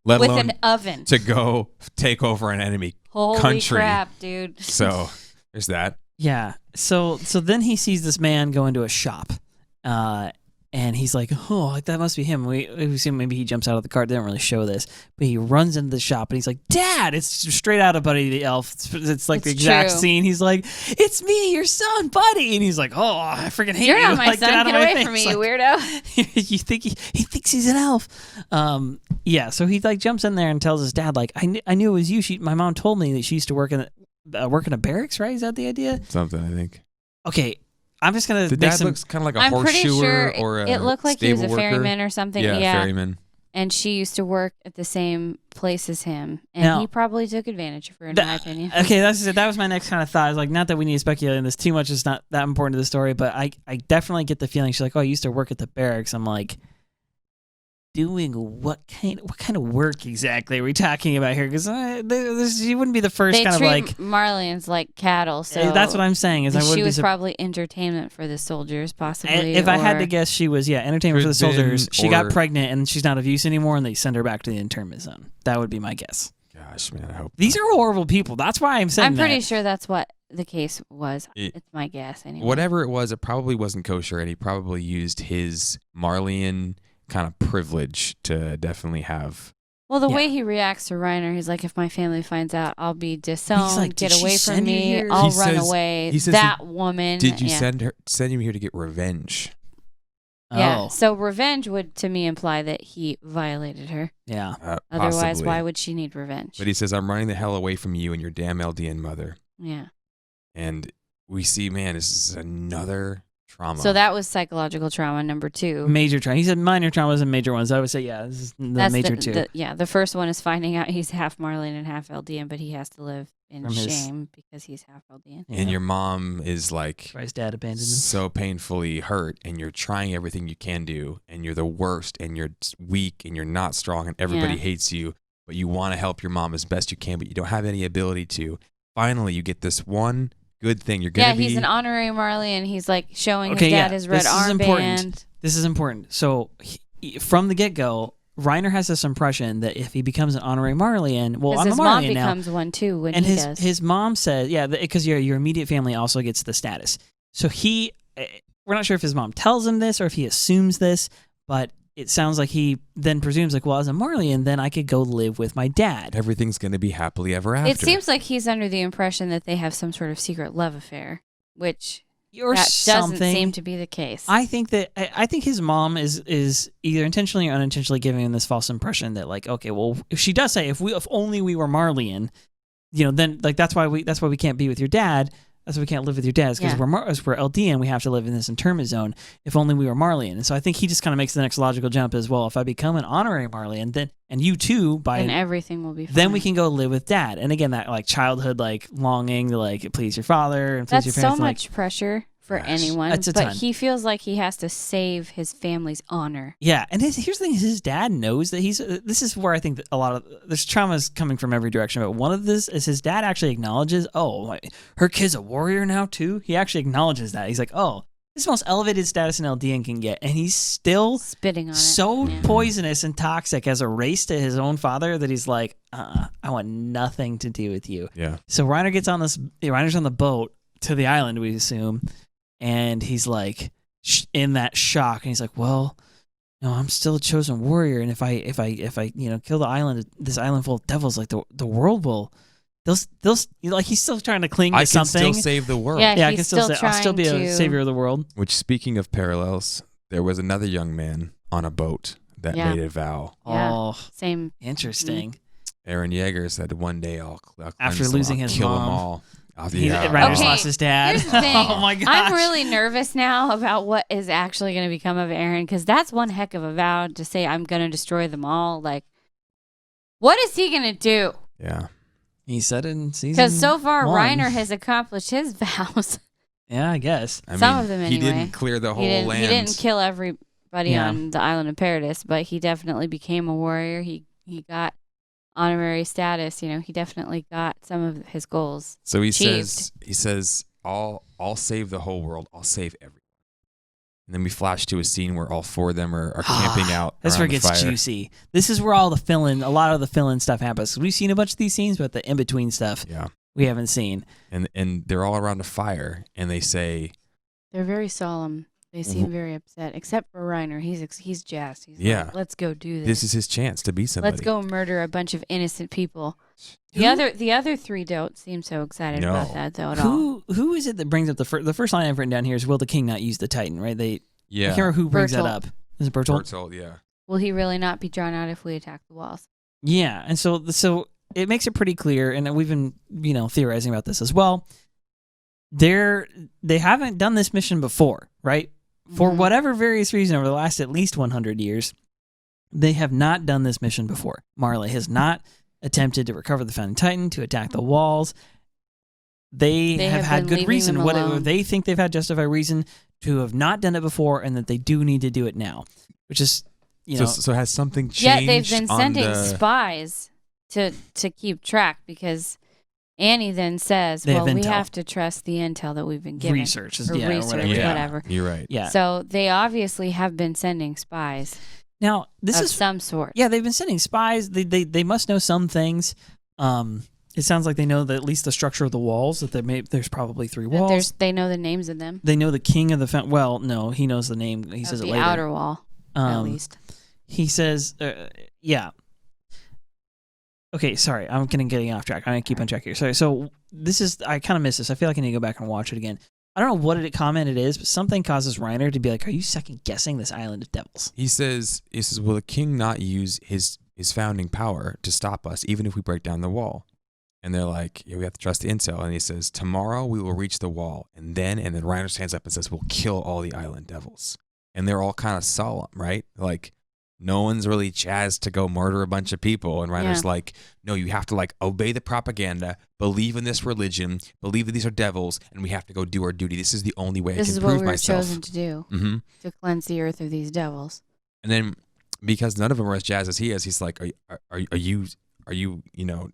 let with alone an oven. to go take over an enemy. Holy country. crap, dude! So there's that. Yeah. So then he sees this man go into a shop, and he's like, "Oh, like that must be him." We assume maybe he jumps out of the cart. They don't really show this, but he runs into the shop and he's like, "Dad!" It's straight out of Buddy the Elf. It's like the It's exact true. scene. He's like, "It's me, your son, Buddy," and he's like, "Oh, I freaking hate You're you! not my Like, son. out Get of my away face." from me, Like, you weirdo! you think he thinks he's an elf. Yeah. So he like jumps in there and tells his dad, like, I knew it was you. My mom told me that she used to work in a barracks, right? Is that the idea? Something I think. Okay, I'm just gonna The make dad some. looks kind of like a I'm pretty horseshoer sure or a it looked like he was a stable worker. ferryman or something. Yeah, ferryman. And she used to work at the same place as him, and Now- he probably took advantage of her, in my opinion. Okay, that was my next kind of thought. I was like, not that we need to speculate on this too much. It's not that important to the story, but I definitely get the feeling she's like, "Oh, I used to work at the barracks." I'm like, doing what kind of work exactly are we talking about here? Because she wouldn't be the first They kind of treat like Marleyans like cattle, so that's what I'm saying. Is I she wouldn't was be probably entertainment for the soldiers, possibly. if I had or- to guess, she was entertainment for the Could've been, soldiers. She got or- pregnant and she's not of use anymore, and they send her back to the internment zone. That would be my guess. Gosh, man, I hope These are horrible people. That's why I'm saying I'm pretty that. sure that's what the case was. It- It's my guess, anyway. whatever it was, it probably wasn't kosher, and he probably used his Marleyan kind of privilege to definitely have. Well, the Yeah. way he reacts to Reiner, he's like, if my family finds out, I'll be disowned. like, Get "Did she away from send you me. here?" I'll He run says- away. he says That woman. Did you yeah. send him here to get revenge? Yeah. Oh, So revenge would, to me, imply that he violated her. yeah. Otherwise, Possibly. why would she need revenge? But he says, "I'm running the hell away from you and your damn Eldian mother." Yeah. And we see, man, this is another trauma. So that was psychological trauma number 2. Major trauma. He said minor traumas and major ones. I would say, yeah, this is the That's major two. The first one is finding out he's half Marleyan and half Eldian, but he has to live in From his- shame because he's half Eldian. and your mom is like Why his dad abandoned him. so painfully hurt, and you're trying everything you can do, and you're the worst, and you're weak, and you're not strong, and everybody Yeah. hates you, but you want to help your mom as best you can, but you don't have any ability to. Finally, you get this one good thing. You're gonna Yeah, be. he's an honorary Marleyan. He's like showing Okay, his dad yeah, his red this is important. armband. This is important. So from the get-go, Reiner has this impression that if he becomes an honorary Marleyan, well, Because I'm a his mom Marleyan now. becomes one too when And he his does. his mom said, yeah, because your immediate family also gets the status. So we're not sure if his mom tells him this or if he assumes this, but it sounds like he then presumes like, well, as a Marleyan, then I could go live with my dad. Everything's gonna be happily ever after. It seems like he's under the impression that they have some sort of secret love affair, which Or that something. doesn't seem to be the case. I think his mom is either intentionally or unintentionally giving him this false impression that like, okay, well, if she does say if only we were Marleyan, then like that's why we can't be with your dad. That's why we can't live with your dad. Because we're Eldian, we have to live in this internment zone. If only we were Marleyan. And so I think he just kind of makes the next logical jump as well. If I become an honorary Marleyan, then and you too and everything will be fine. then we can go live with dad. And again, that like childhood like longing to like please your father and please That's your so parents. much pressure for Gosh, anyone. that's a but ton. he feels like he has to save his family's honor. Yeah, and here's the thing: his dad knows that he's. This is where I think that a lot of there's traumas coming from every direction. But one of this is his dad actually acknowledges, her kid's a warrior now too. He actually acknowledges that. He's like, this is the most elevated status an Eldian can get, and he's still Spitting on so it. Yeah. poisonous and toxic as a race to his own father that he's like, I want nothing to do with you. Yeah. So Reiner's on the boat to the island, we assume, and he's like in that shock, and he's like, well, no, I'm still a chosen warrior, and if I kill the island, this island full of devils, like the world will, they'll like he's still trying to cling to I can something. still save the world. Yeah, I he's can still still say, I'll still be trying a to- savior of the world. Which, speaking of parallels, there was another young man on a boat that Yeah. made a vow. Yeah. Oh, Same. interesting. Aaron Yeager said, "One day I'll cleanse After them, losing I'll his kill mom. them all." Reiner's Okay, lost his dad. Here's the thing. Oh my gosh. I'm really nervous now about what is actually going to become of Eren because that's one heck of a vow to say I'm going to destroy them all. Like, what is he going to do? Yeah. He said it in season. Because so far, one. Reiner has accomplished his vows. Yeah, I guess. Some of them He anyway. didn't clear the whole He didn't, land. he didn't kill everybody Yeah. on the island of Paradis, but he definitely became a warrior. He got honorary status. He definitely got some of his goals. So he achieved. says, I'll save the whole world. I'll save everyone. And then we flash to a scene where all four of them are camping out. That's around where it the gets fire. juicy. This is where a lot of the fill-in stuff happens. We've seen a bunch of these scenes, but the in-between stuff Yeah. we haven't seen. And they're all around a fire, and they say, They're very solemn. They seem very upset, except for Reiner. He's jazzed. He's Yeah. like, let's go do this. "This is his chance to be somebody." Let's go murder a bunch of innocent people. Who- The other three don't seem so excited about No. that though at all. Who is it that brings up the first line I've written down here is will the king not use the Titan, right? I Yeah. can't remember who brings that Bertolt. up. Is it Bertolt? Bertolt, yeah. Will he really not be drawn out if we attack the walls? Yeah, and so it makes it pretty clear, and we've been theorizing about this as well. They haven't done this mission before, right? For Mhm. whatever various reason over the last at least 100 years, they have not done this mission before. Marley has not attempted to recover the Founding Titan, to attack the walls. They have have had been good leaving reason. them alone. They think they've had justified reason to have not done it before, and that they do need to do it now, which is you know. So has something changed? Yet they've been on sending the... spies to keep track, because Annie then says, They have well, we intel. have to trust the intel that we've been given. Research, or yeah, research, or whatever. Yeah, whatever. You're right. Yeah. So they obviously have been sending spies Now this of is some sort. yeah. They've been sending spies. They must know some things. It sounds like they know at least the structure of the walls. That there's probably 3 That walls. they know the names of them. They know the king of the well. No, he knows the name. He Of says it the later. outer wall, at least. He says, yeah. Okay, sorry, I'm getting off track. I'm gonna keep on track here. Sorry. So this is I kind of missed this. I feel like I need to go back and watch it again. I don't know what comment it is, but something causes Reiner to be like, "Are you second guessing this island of devils?" He says, will the king not use his founding power to stop us, even if we break down the wall? And they're like, yeah, we have to trust the intel. And he says, tomorrow we will reach the wall. And then Reiner stands up and says, we'll kill all the island devils. And they're all kind of solemn, right? Like, no one's really jazzed to go murder a bunch of people. And Reiner's like, no, you have to like obey the propaganda, believe in this religion, believe that these are devils, and we have to go do our duty. This is the only way I can prove myself. This is what we were chosen to do, Mm-hmm. to cleanse the earth of these devils. And then because none of them are as jazzed as he is, he's like, are you you know?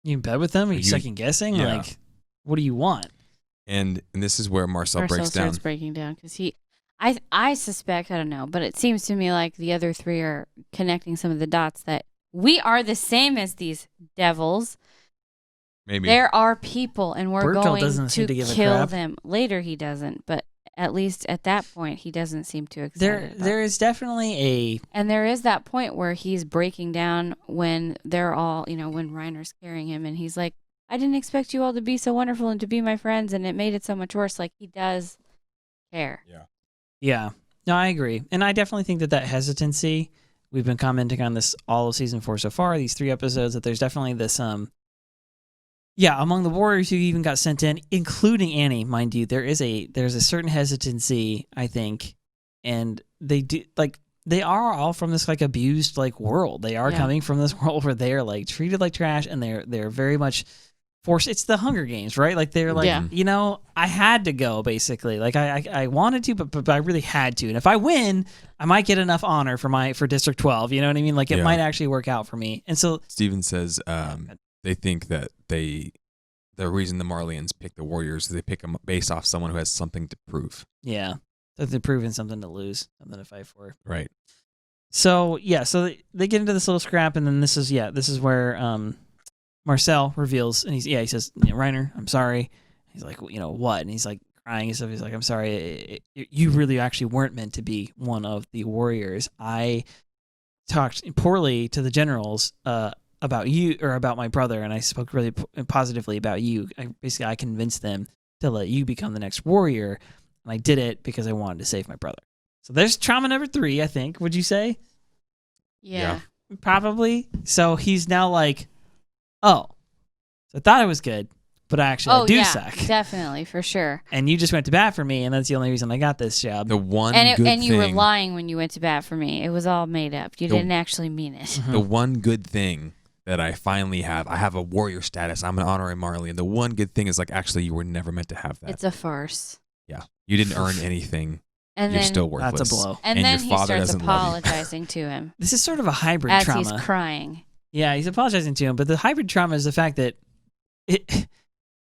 You in bed with them? Are you second guessing? Yeah. Like, what do you want? And this is where Marcel breaks down. Starts breaking down because I suspect, I don't know, but it seems to me like the other 3 are connecting some of the dots that we are the same as these devils. Maybe There are people, and we're Bertel going doesn't seem to to give a kill crap. them. Later he doesn't, but at least at that point he doesn't seem too excited. There is definitely and there is that point where he's breaking down when they're all, when Reiner's carrying him, and he's like, I didn't expect you all to be so wonderful and to be my friends, and it made it so much worse. Like, he does care. Yeah. No, I agree. And I definitely think that hesitancy, we've been commenting on this all of season 4 so far, these 3 episodes, that there's definitely this, among the warriors who even got sent in, including Annie, mind you, there's a certain hesitancy, I think, and they do, like, they are all from this, like, abused, like, world. They are coming from this world where they are, like, treated like trash, and they're very much forced. It's the Hunger Games, right? Like, they're like, I had to go, basically. Like, I wanted to, but I really had to. And if I win, I might get enough honor for District 12. You know what I mean? Like, it might actually work out for me. And so Steven says they think that the reason the Marleyans pick the warriors is they pick them based off someone who has something to prove. Yeah. So they're proving something to lose, something to fight for. Right. So, so they get into this little scrap, and then this is where Marcel reveals, and he says, Reiner, I'm sorry. He's like, what? And he's like crying and stuff. He's like, I'm sorry. You really actually weren't meant to be one of the warriors. I talked poorly to the generals about you, or about my brother, and I spoke really positively about you. I convinced them to let you become the next warrior, and I did it because I wanted to save my brother. So there's trauma number 3, I think. Would you say? Yeah. Probably. So he's now like, oh, so I thought it was good, but I do suck. Definitely, for sure. And you just went to bat for me, and that's the only reason I got this job. The one and you were lying when you went to bat for me. It was all made up. You didn't actually mean it. Mm-hmm. The one good thing that I finally have, I have a warrior status. I'm an honorary Marleyan. The one good thing is, like, actually, you were never meant to have that. It's a farce. Yeah, you didn't earn anything. And You're then, still worthless. That's a blow. And your then he father starts doesn't love you. apologizing to him This is sort of a hybrid as trauma. he's crying. Yeah, he's apologizing to him, but the hybrid trauma is the fact that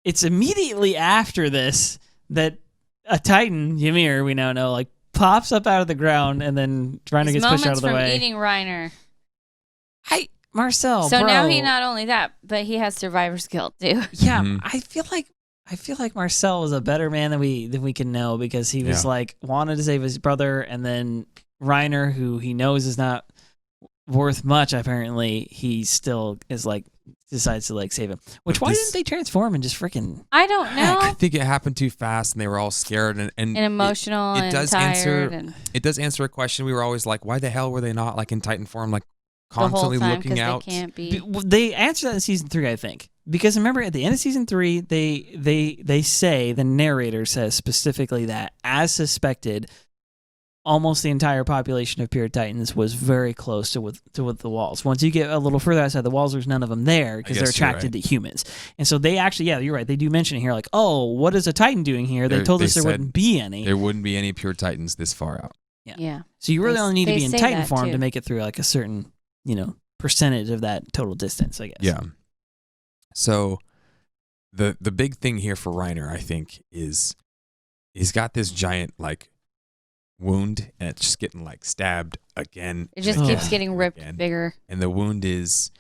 it's immediately after this that a Titan, Ymir, we now know, like, pops up out of the ground, and then Reiner gets pushed out of the way. Moments from eating Reiner. Marcel, So bro. now he not only that, but he has survivor's guilt too. Yeah, Mhm. I feel like Marcel was a better man than we can know, because he was like wanted to save his brother, and then Reiner, who he knows is not worth much, apparently he still is like decides to like save him. Why didn't they transform and just freaking? I don't know. I think it happened too fast, and they were all scared and emotional it and does tired. It does answer a question we were always like, why the hell were they not like in Titan form, like the whole constantly time, looking out? They can't be. They answered that in season 3, I think, because remember at the end of season 3, they say, the narrator says specifically that, as suspected, almost the entire population of pure Titans was very close to the walls. Once you get a little further outside the walls, there's none of them there because they're attracted to humans. And so they actually, you're right. They do mention it here, like, oh, what is a Titan doing here? They told us there wouldn't be any. There wouldn't be any pure Titans this far out. Yeah. So you really only need to they be in say Titan that, form too. to make it through like a certain, percentage of that total distance, I guess. Yeah. So the big thing here for Reiner, I think, is he's got this giant like wound, and it's just getting like stabbed again. It just and keeps again getting and ripped again. bigger. And the wound is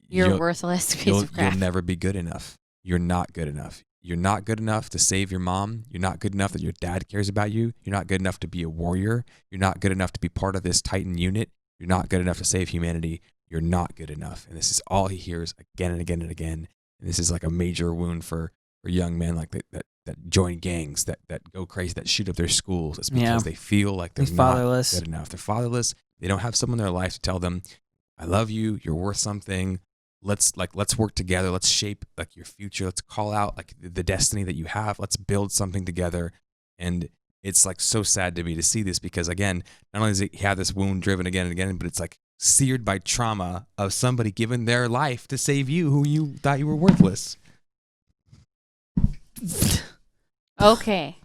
You're worthless piece of crap. You'll never be good enough. You're not good enough. You're not good enough to save your mom. You're not good enough that your dad cares about you. You're not good enough to be a warrior. You're not good enough to be part of this Titan unit. You're not good enough to save humanity. You're not good enough. And this is all he hears again and again and again. And this is like a major wound for young men like that join gangs, that go crazy, that shoot up their schools. It's because they feel like they're not fatherless. good enough. They're fatherless. They don't have someone in their life to tell them, I love you. You're worth something. Let's work together. Let's shape like your future. Let's call out like the destiny that you have. Let's build something together. And it's like so sad to me to see this because again, not only does he have this wound driven again and again, but it's like seared by trauma of somebody giving their life to save you who you thought you were worthless. Okay.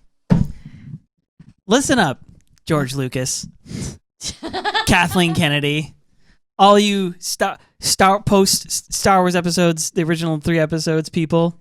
Listen up, George Lucas, Kathleen Kennedy, all you Star Wars episodes, the original 3 episodes, people.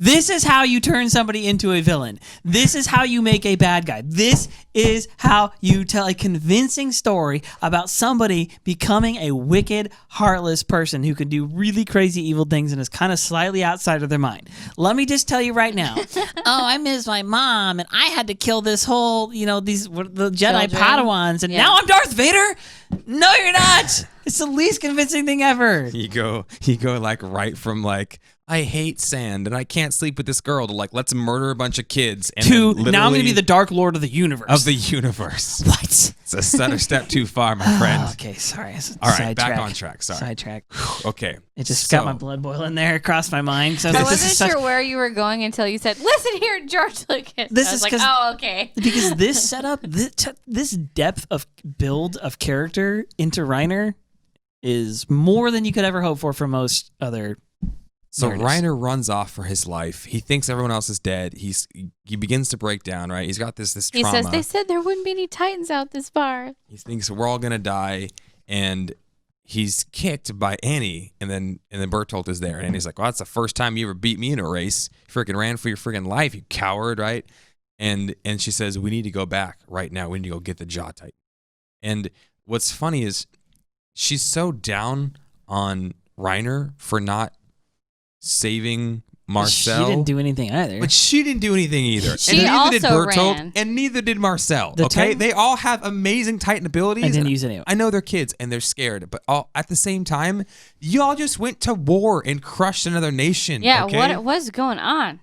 This is how you turn somebody into a villain. This is how you make a bad guy. This is how you tell a convincing story about somebody becoming a wicked, heartless person who can do really crazy, evil things and is kind of slightly outside of their mind. Let me just tell you right now. I miss my mom, and I had to kill this whole, the Jedi Children. Padawans, and Yeah. now I'm Darth Vader? No, you're not. It's the least convincing thing ever. You go like right from like, I hate sand and I can't sleep with this girl to like, let's murder a bunch of kids. And To then now I'm going to be literally the Dark Lord of the universe. of the universe. What? It's a step too far, my friend. Okay, sorry. All right, back on track. Sorry. Sidetrack. Okay. It just got my blood boiling there across my mind. So I this is wasn't sure where you were going until you said, listen here, George Lucas. This I was is like, 'cause- oh, okay. because this setup, this depth of build of character into Reiner is more than you could ever hope for from most other. So narratives. Reiner runs off for his life. He thinks everyone else is dead. He begins to break down, right? He's got this He trauma. says, they said there wouldn't be any Titans out this far. He thinks we're all gonna die, and he's kicked by Annie, and then Bertolt is there, and he's like, "Well, that's the first time you ever beat me in a race. You freaking ran for your freaking life, you coward!" Right? And she says, "We need to go back right now. We need to go get the Jaw Titan." And what's funny is she's so down on Reiner for not saving Marcel. She didn't do anything either. But she didn't do anything either. She and neither did also Bertolt, ran. and neither did Marcel. The Okay? Titan- They all have amazing Titan abilities. I didn't and use it anyway. I know they're kids and they're scared, but all at the same time, y'all just went to war and crushed another nation. Yeah, okay? what was going on?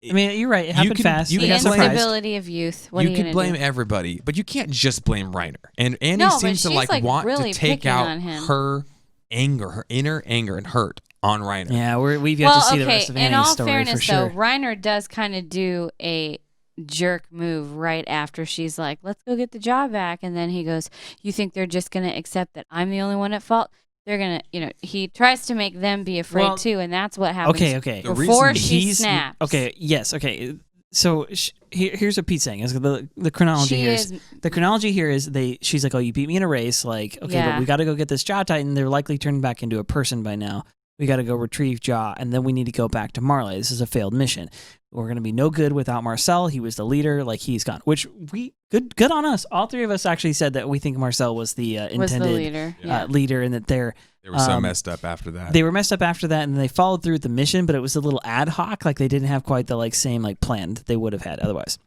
I mean, you're right. It happened can- fast. you We The can got blame- surprised. instability of youth. What are you you can gonna blame do? everybody, but you can't just blame Reiner. And Annie No, but seems to she's, like like, want really to take picking out on him. her anger, her inner anger and hurt on Reiner. Yeah, we've yet to see the rest of in Annie's all story fairness, for sure. though, Reiner does kind of do a jerk move right after she's like, let's go get the job back. And then he goes, you think they're just going to accept that I'm the only one at fault? They're going to, he tries to make them be afraid Well, too. And that's what happens Okay. The before reason she snaps. Okay, yes, okay. So here's what Pete's saying. Is the chronology She here is, the chronology here is she's like, oh, you beat me in a race. Like, okay, Yeah. but we got to go get this Jaw Titan. They're likely turned back into a person by now. We got to go retrieve Jaw, and then we need to go back to Marley. This is a failed mission. We're gonna be no good without Marcel. He was the leader. Like, he's gone. Which good on us. All 3 of us actually said that we think Marcel was the was the intended leader. Yeah. leader, and that They were so messed up after that. they were messed up after that, and they followed through with the mission, but it was a little ad hoc. Like, they didn't have quite the same plan that they would have had otherwise.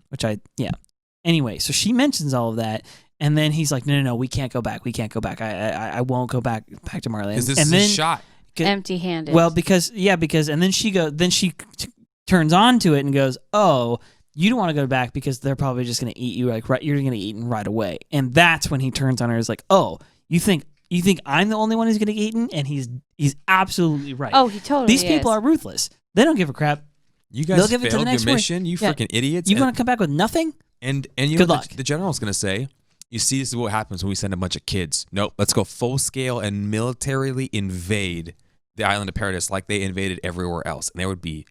Anyway, so she mentions all of that, and then he's like, no, we can't go back. We can't go back. I won't go back to Marleyean. Because this and is then his shot. Empty-handed. well, because and then she turns on to it and goes, oh, you don't want to go back because they're probably just going to eat you. Like, right, you're going to get eaten right away. And that's when he turns on her. Is like, oh, you think I'm the only one who's going to get eaten? And he's absolutely right. Oh, he totally These people is. are ruthless. They don't give a crap. You They'll guys give it to failed the your next one. mission, you Yeah. freaking idiots. You want to come back with nothing? And you Good know luck. the general's going to say, you see, this is what happens when we send a bunch of kids. Nope, let's go full scale and militarily invade the island of Paradis like they invaded everywhere else. And there would be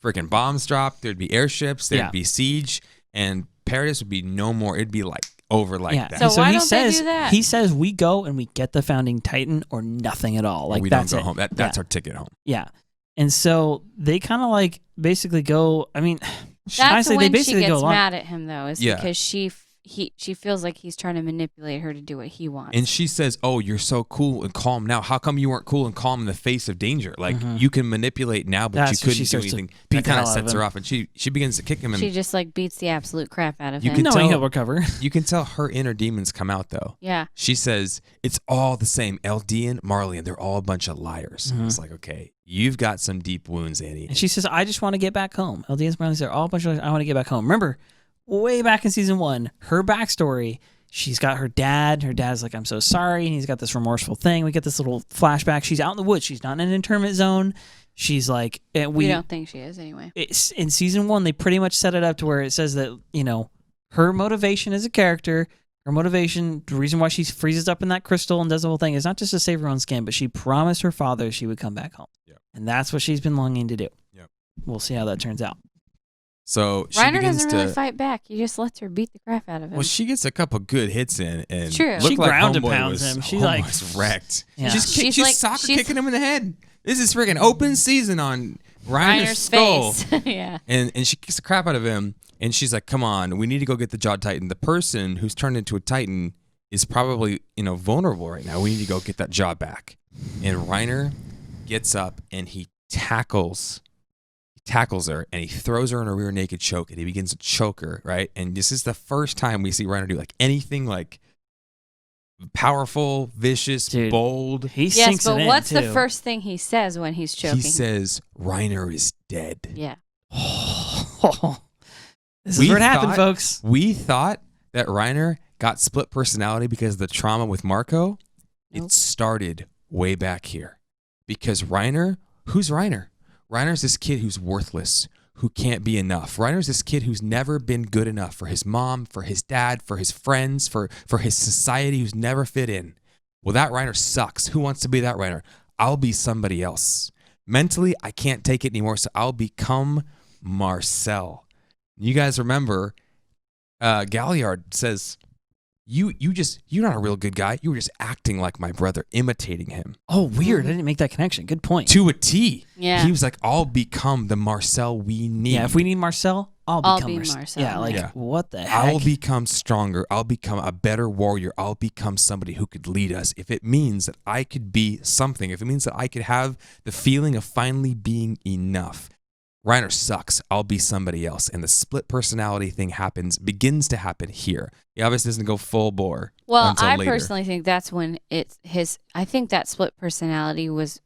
freaking bombs dropped. There'd be airships. There'd Yeah. be siege. And Paradis would be no more. It'd be like over like that. So why he don't they says do that? he says we go and we get the founding titan or nothing at all. Or Like we that's don't go it. home. That's our ticket home. Yeah. And so they kind of like basically go. I mean, That's honestly, they when she basically gets go along. mad at him, though, is Yeah. because she feels like he's trying to manipulate her to do what he wants. And she says, "Oh, you're so cool and calm now. How come you weren't cool and calm in the face of danger? Like you can manipulate now, but That's you when she couldn't do starts to anything." beat That the kind of hell out of sets her him. off, and she begins to kick him. And She just like beats the absolute crap out of You him. can Knowing tell- he'll recover. you can tell her inner demons come out though. Yeah. She says, "It's all the same. Eldian, Marleyean, they're all a bunch of liars." It's like, okay, you've got some deep wounds, Annie. And she says, I just want to get back home. LDS Marley's are all a bunch of I want to get back home. Remember, way back in season 1, her backstory, she's got her dad. Her dad's like, I'm so sorry. And he's got this remorseful thing. We get this little flashback. She's out in the woods. She's not in an internment zone. She's like, We don't think she is anyway. in season 1, they pretty much set it up to where it says that, her motivation as a character, her motivation, the reason why she freezes up in that crystal and does the whole thing is not just to save her own skin, but she promised her father she would come back home. Yep. And that's what she's been longing to do. Yep. We'll see how that turns out. So she Reiner begins doesn't really to. fight back. He just lets her beat the crap out of him. Well, she gets a couple good hits in, and True. looked She like ground and Homeboy pounds was him. She, like- almost wrecked. Yeah. She's like- soccer she's- kicking him in the head. This is freaking open season on Reiner's skull. face. Yeah. And she kicks the crap out of him, and she's like, "Come on, we need to go get the Jaw Titan. The person who's turned into a Titan is probably vulnerable right now. We need to go get that jaw back." And Reiner gets up and he tackles her, and he throws her in a rear naked choke, and he begins to choke her, right? And this is the first time we see Reiner do like anything like powerful, vicious, Dude. bold. He Yes, sinks but it in, what's the too. first thing he says when he's choking? He says, "Reiner is dead." Yeah. This is We where it happened, thought- folks. We thought that Reiner got split personality because of the trauma with Marco. Nope. It started way back here. Because Reiner, who's Reiner? Reiner's this kid who's worthless, who can't be enough. Reiner's this kid who's never been good enough for his mom, for his dad, for his friends, for his society, who's never fit in. Well, that Reiner sucks. Who wants to be that Reiner? I'll be somebody else. Mentally, I can't take it anymore, so I'll become Marcel. You guys remember, Galliard says, you're not a real good guy. You were just acting like my brother, imitating him. Oh, weird. I didn't make that connection. Good point. To a T. Yeah. He was like, I'll become the Marcel we need. Yeah, if we need Marcel, I'll become be Marcel. Marcel. Yeah, like, Yeah. what the heck? I'll become stronger. I'll become a better warrior. I'll become somebody who could lead us. If it means that I could be something, if it means that I could have the feeling of finally being enough. Reiner sucks. I'll be somebody else. And the split personality thing begins to happen here. He obviously doesn't go full bore. Well, until I later. personally think that's when I think that split personality was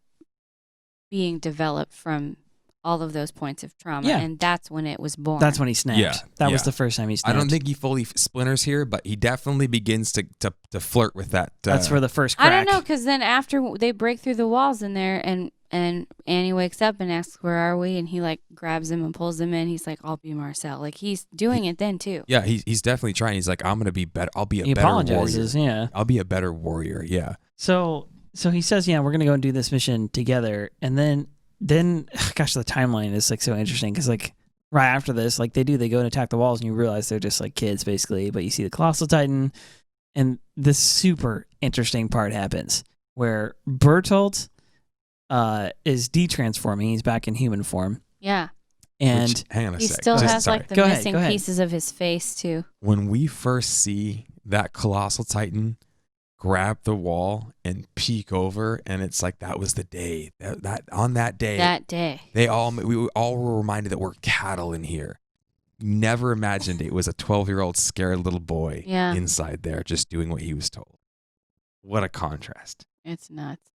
being developed from all of those points of trauma. Yeah. And that's when it was born. That's when he snapped. Yeah, That was yeah. the first time he I snapped. don't think he fully splinters here, but he definitely begins to flirt with that. That's where the first crack. I don't know, because then after they break through the walls in there and Annie wakes up and asks, "Where are we?" And he like grabs him and pulls him in. He's like, "I'll be Marcel." Like he's doing it then too. Yeah, he's definitely trying. He's like, I'm gonna be better. I'll be a He better apologizes, warrior. yeah. I'll be a better warrior. Yeah. So he says, yeah, we're going to go and do this mission together. And then gosh, the timeline is like so interesting because like right after this, like they go and attack the walls and you realize they're just like kids basically, but you see the Colossal Titan and this super interesting part happens where Bertolt is de-transforming. He's back in human form. Yeah. And Which, hang on a He sec. still Just- has sorry. like the Go ahead, missing go ahead. pieces of his face too. When we first see that Colossal Titan grab the wall and peek over, and it's like that was the day that on that day That day. we all were reminded that we're cattle in here. Never imagined it was a 12-year-old scared little boy Yeah. inside there just doing what he was told. What a contrast. It's nuts.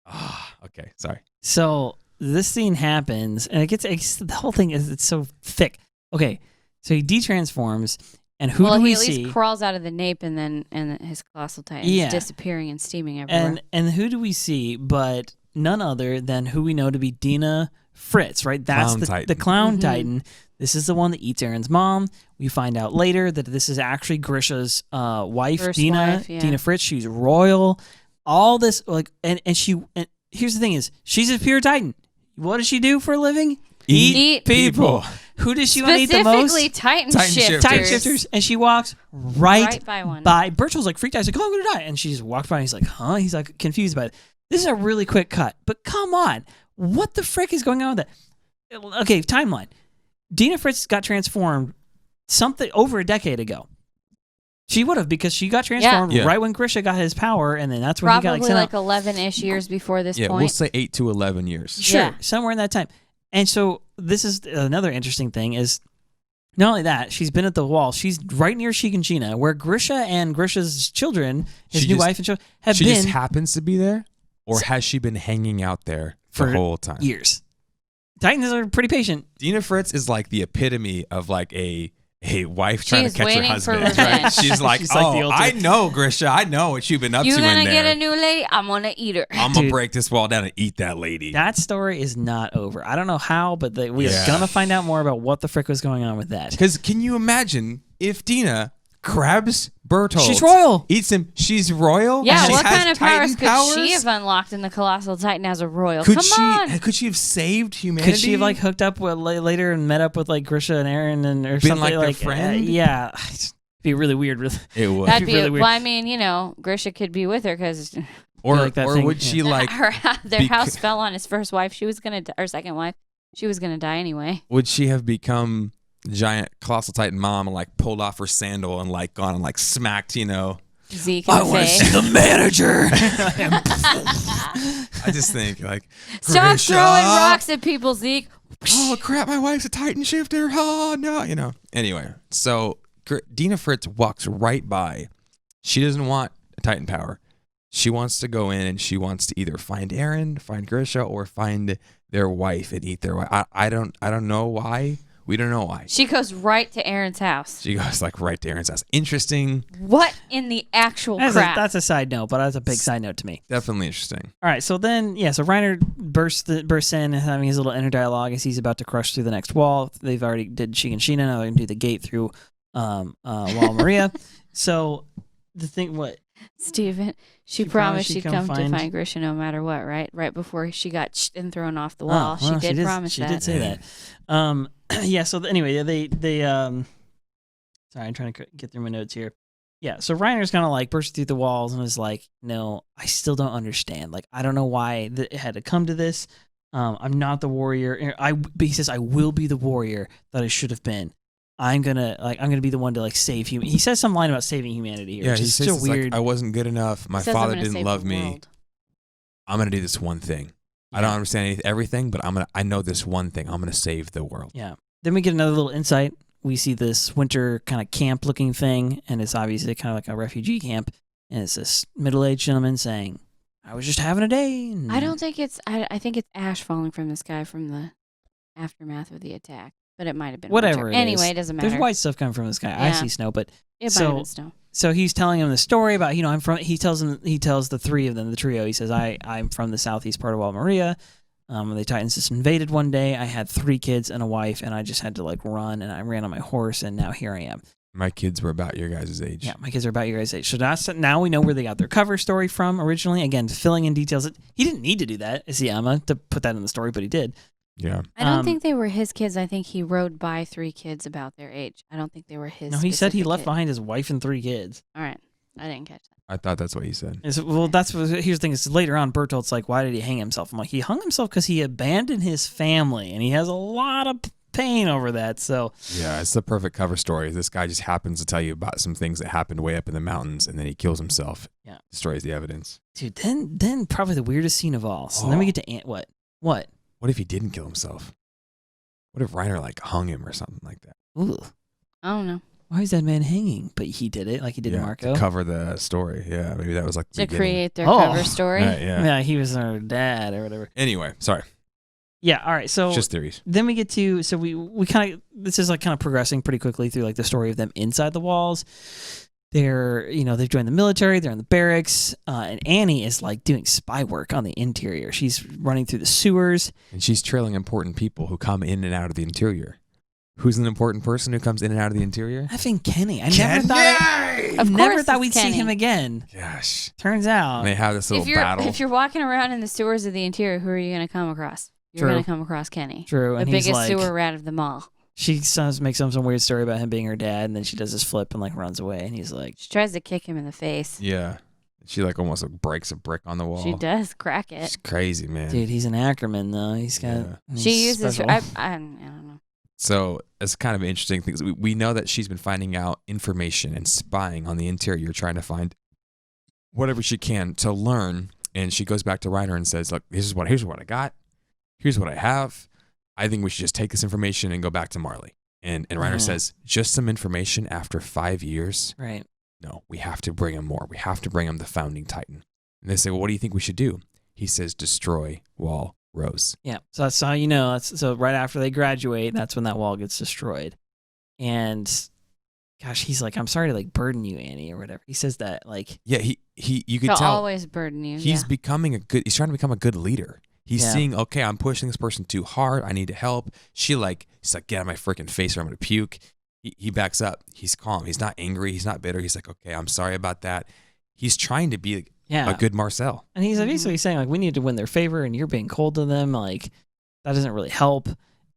Okay, sorry. so this scene happens and the whole thing is it's so thick. Okay, so he de-transforms and who do he we at see? least crawls out of the nape and his colossal titan Yeah. is disappearing and steaming everywhere. And who do we see but none other than who we know to be Dina Fritz, right? That's Clown the Titan. clown Mhm. titan. This is the one that eats Eren's mom. We find out later that this is actually Grisha's wife, First Dina. wife, yeah. Dina Fritz. She's royal. All this like and here's the thing is she's a pure titan. What does she do for a living? Eat people. Who does she want to eat the most? Specifically Titan Titan shifters. Titan shifters. And she walks right by one. Bertol's like freaked out. He's like, oh, I'm going to die. And she just walks by and he's like, huh? He's like confused by it. This is a really quick cut. But come on. What the frick is going on with that? Okay, timeline. Dina Fritz got transformed something over a decade ago. She would have, because she got transformed right when Grisha got his power, and then that's when he got Probably sent like out. 11-ish years before this Yeah, point. we'll say 8 to 11 years. Sure, somewhere in that time. And so this is another interesting thing is not only that, she's been at the wall. She's right near Shiganshina, where Grisha and Grisha's children, his new wife and children, have she been just happens to be there? Or has she been hanging out there the whole time? Years. Titans are pretty patient. Dina Fritz is like the epitome of like a wife trying to catch her waiting husband. for revenge. Right? She's like, She's like the oh, ultimate- I know, Grisha. I know what you've been up You to in gonna there. get a new lady? I'm gonna eat her. I'm going to break this wall down and eat that lady. That story is not over. I don't know how, but we Yeah. are going to find out more about what the frick was going on with that. Because can you imagine if Dina grabs Bertolt? She's royal. Eats him. She's royal? Yeah, She what has kind of Titan powers could she have unlocked in the Colossal Titan as a royal? Could Come on. Could she have saved humanity? Could she have like hooked up with later and met up with like Grisha and Eren and or Been something like their like friend? yeah, it'd be really weird. It would. That'd be really weird. well, I mean, Grisha could be with her because Or, like that or thing, would she like? their house fell on his first wife. She was gonna, or second wife. She was gonna die anyway. Would she have become giant colossal titan mom and like pulled off her sandal and like gone and like smacked, Zeke I and want to see Faye. the manager. I just think like Stop Grisha! throwing rocks at people, Zeke. Oh crap! My wife's a titan shifter. Oh no! Anyway, so Dina Fritz walks right by. She doesn't want a titan power. She wants to go in and she wants to either find Eren, find Grisha, or find their wife and eat their wife. I don't know why. We don't know why. She goes right to Aaron's house. She goes like right to Eren's house. Interesting. What in the actual crap? That's a side note, but that's a big side note to me. Definitely interesting. All right, so then, so Reiner bursts in, having his little inner dialogue as he's about to crush through the next wall. They've already did Shiganshina, now they're going to do the gate through Wall Maria. So the thing, what? Steven, she promised she'd come to find Grisha no matter what, right? Right before she got and thrown off the wall. She did promise that. She did say that. Yeah, so anyway, they sorry, I'm trying to get through my notes here. Yeah, so Reiner's kind of like burst through the walls and was like, no, I still don't understand. Like, I don't know why it had to come to this. I'm not the warrior. He says, I will be the warrior that I should have been. I'm gonna be the one to like save human. He says some line about saving humanity here, which is still weird. Like, I wasn't good enough. My father didn't love me. I'm gonna do this one thing. I don't understand everything, but I know this one thing. I'm gonna save the world. Yeah. Then we get another little insight. We see this winter kind of camp looking thing, and it's obviously kind of like a refugee camp. And it's this middle-aged gentleman saying, I was just having a day. And I don't think it's, I think it's ash falling from the sky from the aftermath of the attack. But it might have been whatever winter. it Anyway, is. it doesn't matter. There's white stuff coming from the sky. I Yeah. see snow, but It might have been snow. so he's telling him the story about, he tells the three of them, the trio, he says, I'm from the southeast part of Wall Maria. The Titans just invaded one day. I had 3 kids and a wife, and I just had to like run, and I ran on my horse, and now here I am. My kids were about your guys' age. Yeah, my kids are about your guys' age. So now we know where they got their cover story from originally. Again, filling in details. He didn't need to do that, Isayama, to put that in the story, but he did. Yeah. I don't think they were his kids. I think he rode by 3 kids about their age. I don't think they were his. No, he said he specific left kid. behind his wife and 3 kids. All right. I didn't catch that. I thought that's what he said. Here's the thing. Is later on, Bertolt's like, why did he hang himself? I'm like, he hung himself because he abandoned his family, and he has a lot of pain over that. So Yeah, it's the perfect cover story. This guy just happens to tell you about some things that happened way up in the mountains, and then he kills himself. Yeah. Destroys the evidence. dude, then probably the weirdest scene of all. So then we get to what? What if he didn't kill himself? What if Reiner like hung him or something like that? Ooh, I don't know. why is that man hanging? But he did it, like he did in Marco. To cover the story. Yeah, maybe that was like the To beginning. create their Oh. cover story. Right, yeah. Yeah, he was our dad or whatever. Anyway, sorry. Yeah, all right. So Just theories. then we get to we kind of, this is like kind of progressing pretty quickly through like the story of them inside the walls. They're they've joined the military. They're in the barracks, and Annie is like doing spy work on the interior. She's running through the sewers, And she's trailing important people who come in and out of the interior. Who's an important person who comes in and out of the interior? effing Kenny. I never thought we'd see him again. Gosh. Turns out, And they have this little battle. If you're walking around in the sewers of the interior, who are you going to come across? You're True. going to come across Kenny. True, The and he's biggest like, sewer rat of them all. She makes up some weird story about him being her dad, and then she does this flip and like runs away, and he's like, She tries to kick him in the face. Yeah. She like almost like breaks a brick on the wall. She does crack it. It's crazy, man. dude, he's an Ackerman though. He's got. Yeah. he's She uses. special. I don't know. So it's kind of an interesting thing. We know that she's been finding out information and spying on the interior, trying to find whatever she can to learn. And she goes back to Reiner and says, "Look, here's what I got. Here's what I have. I think we should just take this information and go back to Marley." And Reiner says, "Just some information after 5 years? Right. No, we have to bring him more. We have to bring him the founding titan." And they say, "Well, what do you think we should do?" He says, "Destroy Wall Rose." Yeah. So that's how you know. So right after they graduate, that's when that wall gets destroyed. And gosh, he's like, "I'm sorry to like burden you, Annie," or whatever. He says that like. Yeah, you could He'll tell always burden you. he's becoming he's trying to become a good leader. He's Yeah. seeing, okay, I'm pushing this person too hard. I need to help. He's like, get out of my freaking face or I'm going to puke. He backs up. He's calm. He's not angry. He's not bitter. He's like, okay, I'm sorry about that. He's trying to be a good Marcel. And he's basically saying like, we need to win their favor, and you're being cold to them. Like that doesn't really help.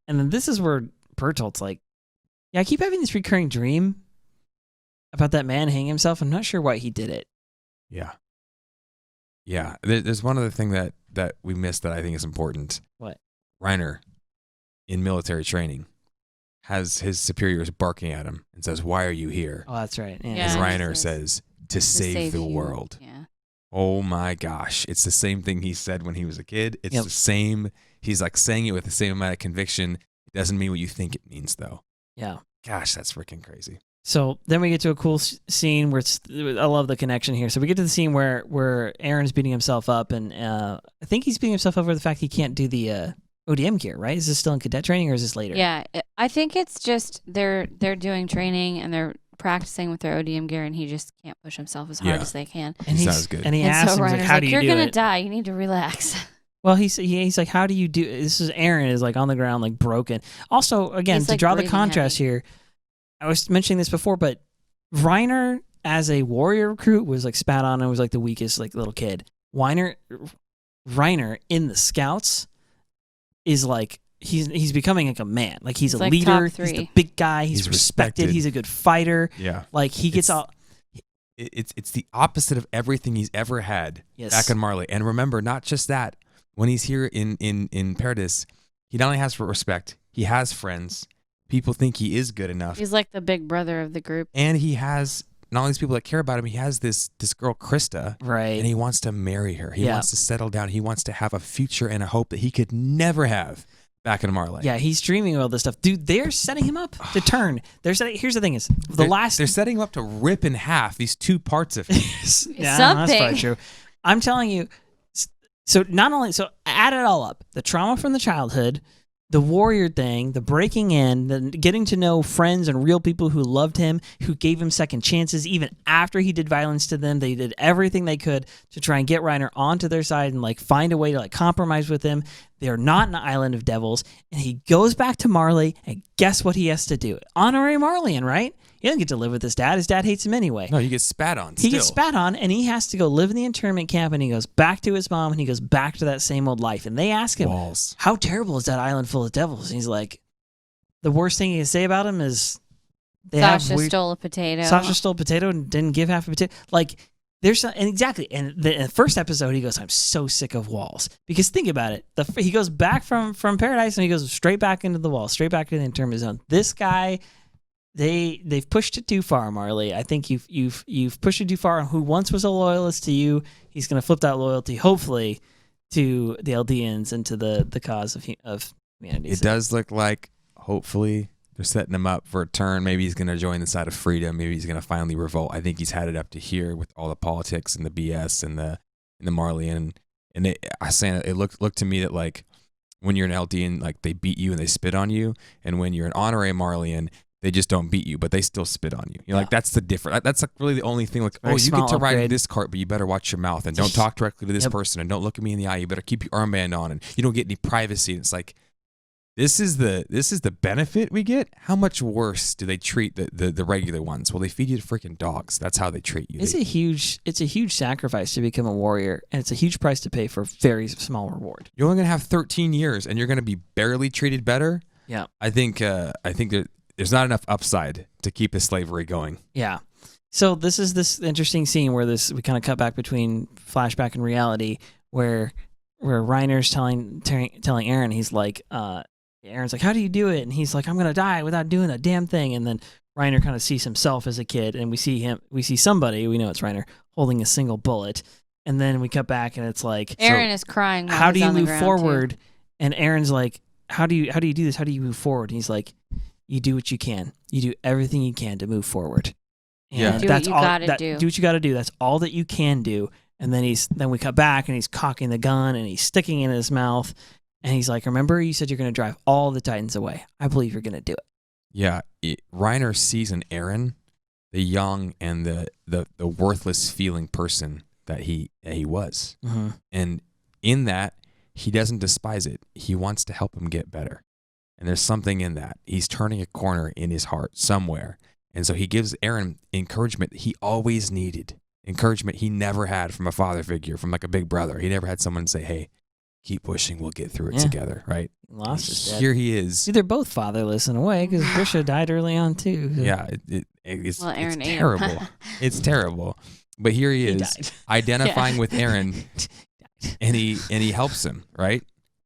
And then this is where Bertolt's like, yeah, I keep having this recurring dream about that man hanging himself. I'm not sure why he did it. Yeah. Yeah. There's one other thing that we missed that I think is important. What? Reiner, in military training, has his superiors barking at him and says, "Why are you here?" Oh, that's right. And Yeah. Reiner says, to save the you. world. Yeah. Oh my gosh. It's the same thing he said when he was a kid. It's Yep. the same. He's like saying it with the same amount of conviction. It doesn't mean what you think it means, though. Yeah. Gosh, that's freaking crazy. So then we get to a cool scene where I love the connection here. So we get to the scene where Eren's beating himself up, and I think he's beating himself up over the fact he can't do the ODM gear, right? Is this still in cadet training or is this later? Yeah. I think it's just they're doing training and they're practicing with their ODM gear, and he just can't push himself as hard Yeah. as they can. And He he's sounds good. And he And asks so him, he's Reiner's like, how do you "You're do gonna it? die. You need to relax." Well, he's like, how do you do it? This is Eren is like on the ground, like broken. Also, again, He's, to like, draw the breathing contrast heavy. here, I was mentioning this before, but Reiner as a warrior recruit was like spat on and was like the weakest like little kid. Reiner in the scouts is like he's becoming like a man. Like he's a He's, like, leader. top He's the 3. big guy. He's He's respected. respected. He's a good fighter. Yeah. Like he gets It's- all. It's the opposite of everything he's ever had Yes. back in Marley. And remember, not just that. When he's here in Paradis, he not only has respect, he has friends. People think he is good enough. He's like the big brother of the group. And he has not only these people that care about him, he has this girl, Krista, Right. and he wants to marry her. He Yeah. wants to settle down. He wants to have a future and a hope that he could never have back in Marley. Yeah, he's dreaming of all this stuff. Dude, they're setting him up to turn. Here's the thing is, They're setting him up to rip in half these two parts of him. Yeah, that's probably Something. true. I'm telling you, so add it all up. The trauma from the childhood, the warrior thing, the breaking in, the getting to know friends and real people who loved him, who gave him second chances, even after he did violence to them. They did everything they could to try and get Reiner onto their side and like find a way to like compromise with him. They're not an island of devils. And he goes back to Marley, and guess what he has to do? Honorary Marleyan, right? He doesn't get to live with his dad. His dad hates him anyway. No, you get spat on. He still. gets spat on, and he has to go live in the internment camp, and he goes back to his mom, and he goes back to that same old life. And they ask him, Walls. how terrible is that island full of devils? And he's like, the worst thing you can say about him is Sasha stole a potato. Sasha stole a potato and didn't give half a potato. Like, there's and exactly. And in the first episode, he goes, I'm so sick of walls. Because think about it. He goes back from Paradise, and he goes straight back into the wall, straight back to the internment zone. This guy... They've pushed it too far, Marley. I think you've pushed it too far. Who once was a loyalist to you, he's going to flip that loyalty, hopefully, to the Eldians and to the cause of humanity. It does look like, hopefully, they're setting him up for a turn. Maybe he's going to join the side of freedom. Maybe he's going to finally revolt. I think he's had it up to here with all the politics and the BS and the Marleyan. And it looked to me that like when you're an Eldian, like they beat you and they spit on you, and when you're an honorary Marleyan, they just don't beat you, but they still spit on you. You're like, that's the difference. That's like really the only thing. Like, Very you get small to ride in upgrade. this cart, but you better watch your mouth and don't talk directly to this Yep. person and don't look at me in the eye. You better keep your armband on and you don't get any privacy. And it's like, this is the benefit we get. How much worse do they treat the regular ones? Well, they feed you to freaking dogs. That's how they treat you. It's a huge sacrifice to become a warrior, and it's a huge price to pay for a very small reward. You're only gonna have 13 years, and you're gonna be barely treated better. Yeah. I think there's not enough upside to keep his slavery going. Yeah. So this is this interesting scene where we kind of cut back between flashback and reality, where Reiner's telling Eren, he's like, Eren's like, how do you do it? And he's like, I'm gonna die without doing a damn thing. And then Reiner kind of sees himself as a kid, and we see somebody, we know it's Reiner, holding a single bullet. And then we cut back, and it's like, Eren is crying. While how do he's you on the move ground, forward? too. And Eren's like, how do you do this? How do you move forward? And he's like, you do what you can. You do everything you can to move forward. And Yeah. Do that's what you all. gotta do. Do what you got to do. That's all that you can do. And then we cut back, and he's cocking the gun, and he's sticking it in his mouth, and he's like, remember, you said you're going to drive all the Titans away. I believe you're going to do it. Yeah, Reiner sees in Eren the young and the worthless feeling person that he was. Mm-hmm. And in that, he doesn't despise it. He wants to help him get better. And there's something in that. He's turning a corner in his heart somewhere. And so he gives Eren encouragement that he always needed. Encouragement he never had from a father figure, from like a big brother. He never had someone say, hey, keep pushing, we'll get through it together, right? He lost his dad. Here he is. See, they're both fatherless in a way, because Grisha died early on, too. So. Yeah, it's Eren ate him. terrible. It's terrible. But here he is, died. identifying with Eren, and he helps him, right?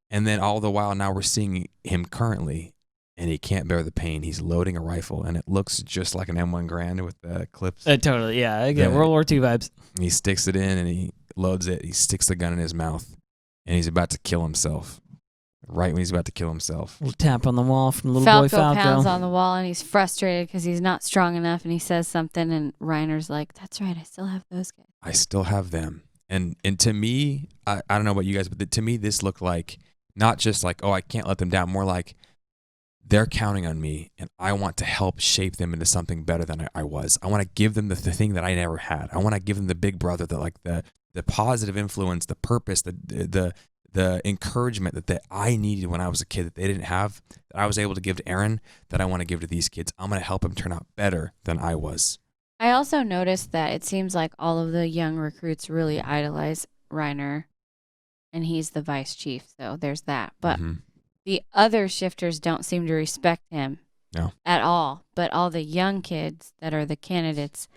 And then all the while now we're seeing him currently, and he can't bear the pain. He's loading a rifle, and it looks just like an M1 Garand with the clips. Totally, yeah. I get World War II vibes. He sticks it in, and he loads it. He sticks the gun in his mouth, and he's about to kill himself. Right when he's about to kill himself. Little tap on the wall from little Falco boy Falco. pounds on the wall, and he's frustrated because he's not strong enough, and he says something, and Reiner's like, that's right, I still have those guys. I still have them. And to me, I don't know about you guys, but to me, this looked like not just like, oh, I can't let them down. More like they're counting on me, and I want to help shape them into something better than I was. I want to give them the thing that I never had. I want to give them the big brother, that like the positive influence, the purpose, the encouragement that I needed when I was a kid that they didn't have, that I was able to give to Eren, that I want to give to these kids. I'm going to help them turn out better than I was. I also noticed that it seems like all of the young recruits really idolize Reiner, and he's the vice chief, so there's that. But the other shifters don't seem to respect him at all. But all the young kids that are the candidates,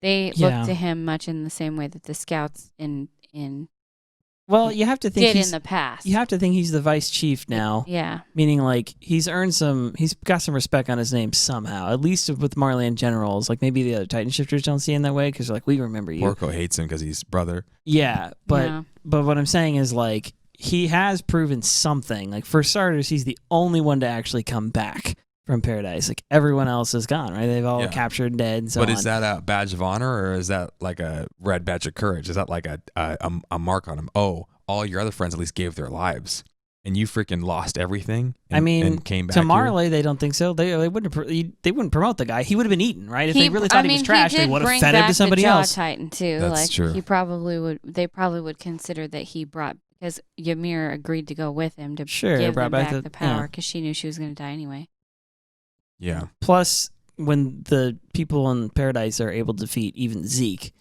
they look to him much in the same way that the scouts in Well, you have to think did in the past. You have to think he's the vice chief now. Yeah. Meaning, like, he's got some respect on his name somehow. At least with Marleyean generals. Like, maybe the other Titan shifters don't see him that way because they're like, we remember you. Porco hates him because he's brother. Yeah, but what I'm saying is, like, he has proven something. Like, for starters, he's the only one to actually come back from Paradise. Like, everyone else is gone, right? They've all captured and dead and so on. But is that a badge of honor, or is that like a red badge of courage? Is that like a mark on him? Oh, all your other friends at least gave their lives, and you freaking lost everything. And came back to Marley, they don't think so. They wouldn't promote the guy. He would have been eaten, right? If they really thought he was trash, they would have fed him to somebody else. Titan too. That's true. He probably would. They probably would consider that he brought, because Ymir agreed to go with him to give them back the power because she knew she was going to die anyway. Yeah. Plus, when the people in Paradise are able to defeat even Zeke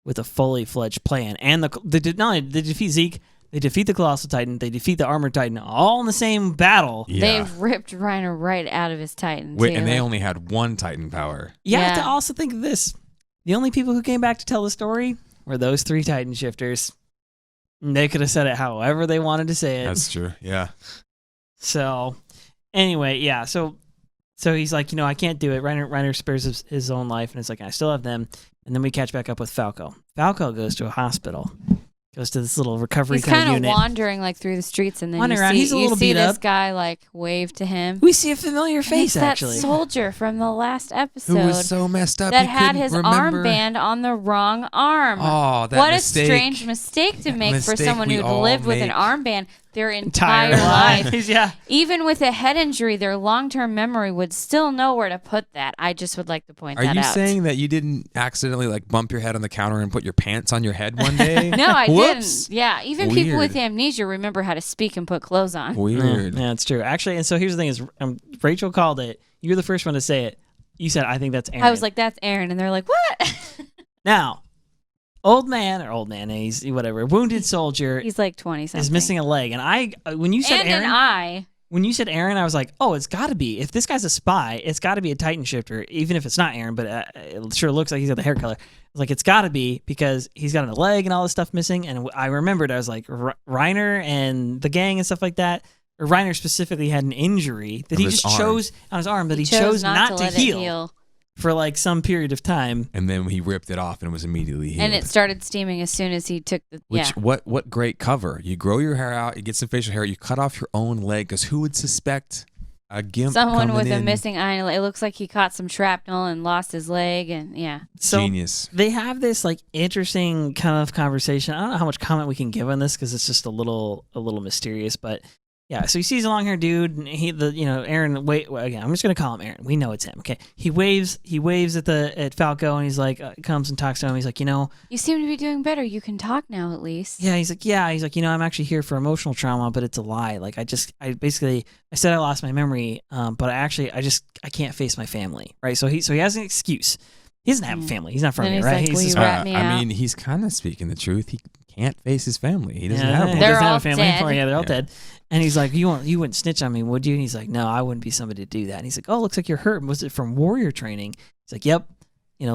with a fully fledged plan, and they defeat Zeke, they defeat the Colossal Titan, they defeat the Armored Titan, all in the same battle. Yeah. They ripped Reiner right out of his Titan. Wait, and they only had one Titan power. You have to also think of this. The only people who came back to tell the story were those 3 Titan shifters. They could have said it however they wanted to say it. That's true, yeah. So, anyway, yeah, so he's like, I can't do it. Reiner spares his own life, and it's like, I still have them. And then we catch back up with Falco. Falco goes to a hospital, goes to this little recovery kind of unit. He's kind of wandering like through the streets, and then He's a little beat this up. guy like wave to him. We see a familiar face, it's actually. That soldier from the last episode who was so messed up that he had his remember. armband on the wrong arm. Oh, that what mistake. a strange mistake to make for someone who'd lived with an armband their entire life. Yeah. Even with a head injury, their long-term memory would still know where to put that. I just would like to point that out. Are you saying that you didn't accidentally like bump your head on the counter and put your pants on your head one day? No, I Whoops. didn't. Yeah, even people with amnesia remember how to speak and put clothes on. Weird. Yeah, it's true. Actually, and so here's the thing is, Rachel called it. You're the first one to say it. You said, I think that's Eren. I was like, that's Eren. And they're like, what? Now, old man, he's whatever, wounded soldier. He's like 20-something. Is missing a leg. And when you said and Eren. an eye. when you said Eren, I was like, oh, it's got to be. If this guy's a spy, it's got to be a Titan shifter, even if it's not Eren, but it sure looks like he's got the hair color. I was like, it's got to be because he's got a leg and all this stuff missing. And I remembered, I was like, Reiner and the gang and stuff like that, or Reiner specifically had an injury that he just chose on his arm that he chose not to heal for like some period of time. And then he ripped it off and it was immediately healed. And it started steaming as soon as he took the... What great cover. You grow your hair out, you get some facial hair, you cut off your own leg, because who would suspect a gimp someone with in? a missing eye? It looks like he caught some shrapnel and lost his leg, and So genius. They have this like interesting kind of conversation. I don't know how much comment we can give on this because it's just a little mysterious, but yeah. So he sees a long-haired dude, and Eren. Again, I'm just gonna call him Eren. We know it's him. Okay. He waves at Falco, and he's like, comes and talks to him. He's like, you seem to be doing better. You can talk now, at least. Yeah. He's like, I'm actually here for emotional trauma, but it's a lie. Like, I said I lost my memory, but I can't face my family, right? So he has an excuse. He doesn't have a family. He's not from here, right? Like, he's I mean, he's kind of speaking the truth. He can't face his family. He doesn't have one. They're doesn't all have a family dead. anymore. Yeah, they're all dead. And he's like, you wouldn't snitch on me, would you? And he's like, no, I wouldn't be somebody to do that. And he's like, oh, looks like you're hurt. Was it from warrior training? He's like, yep.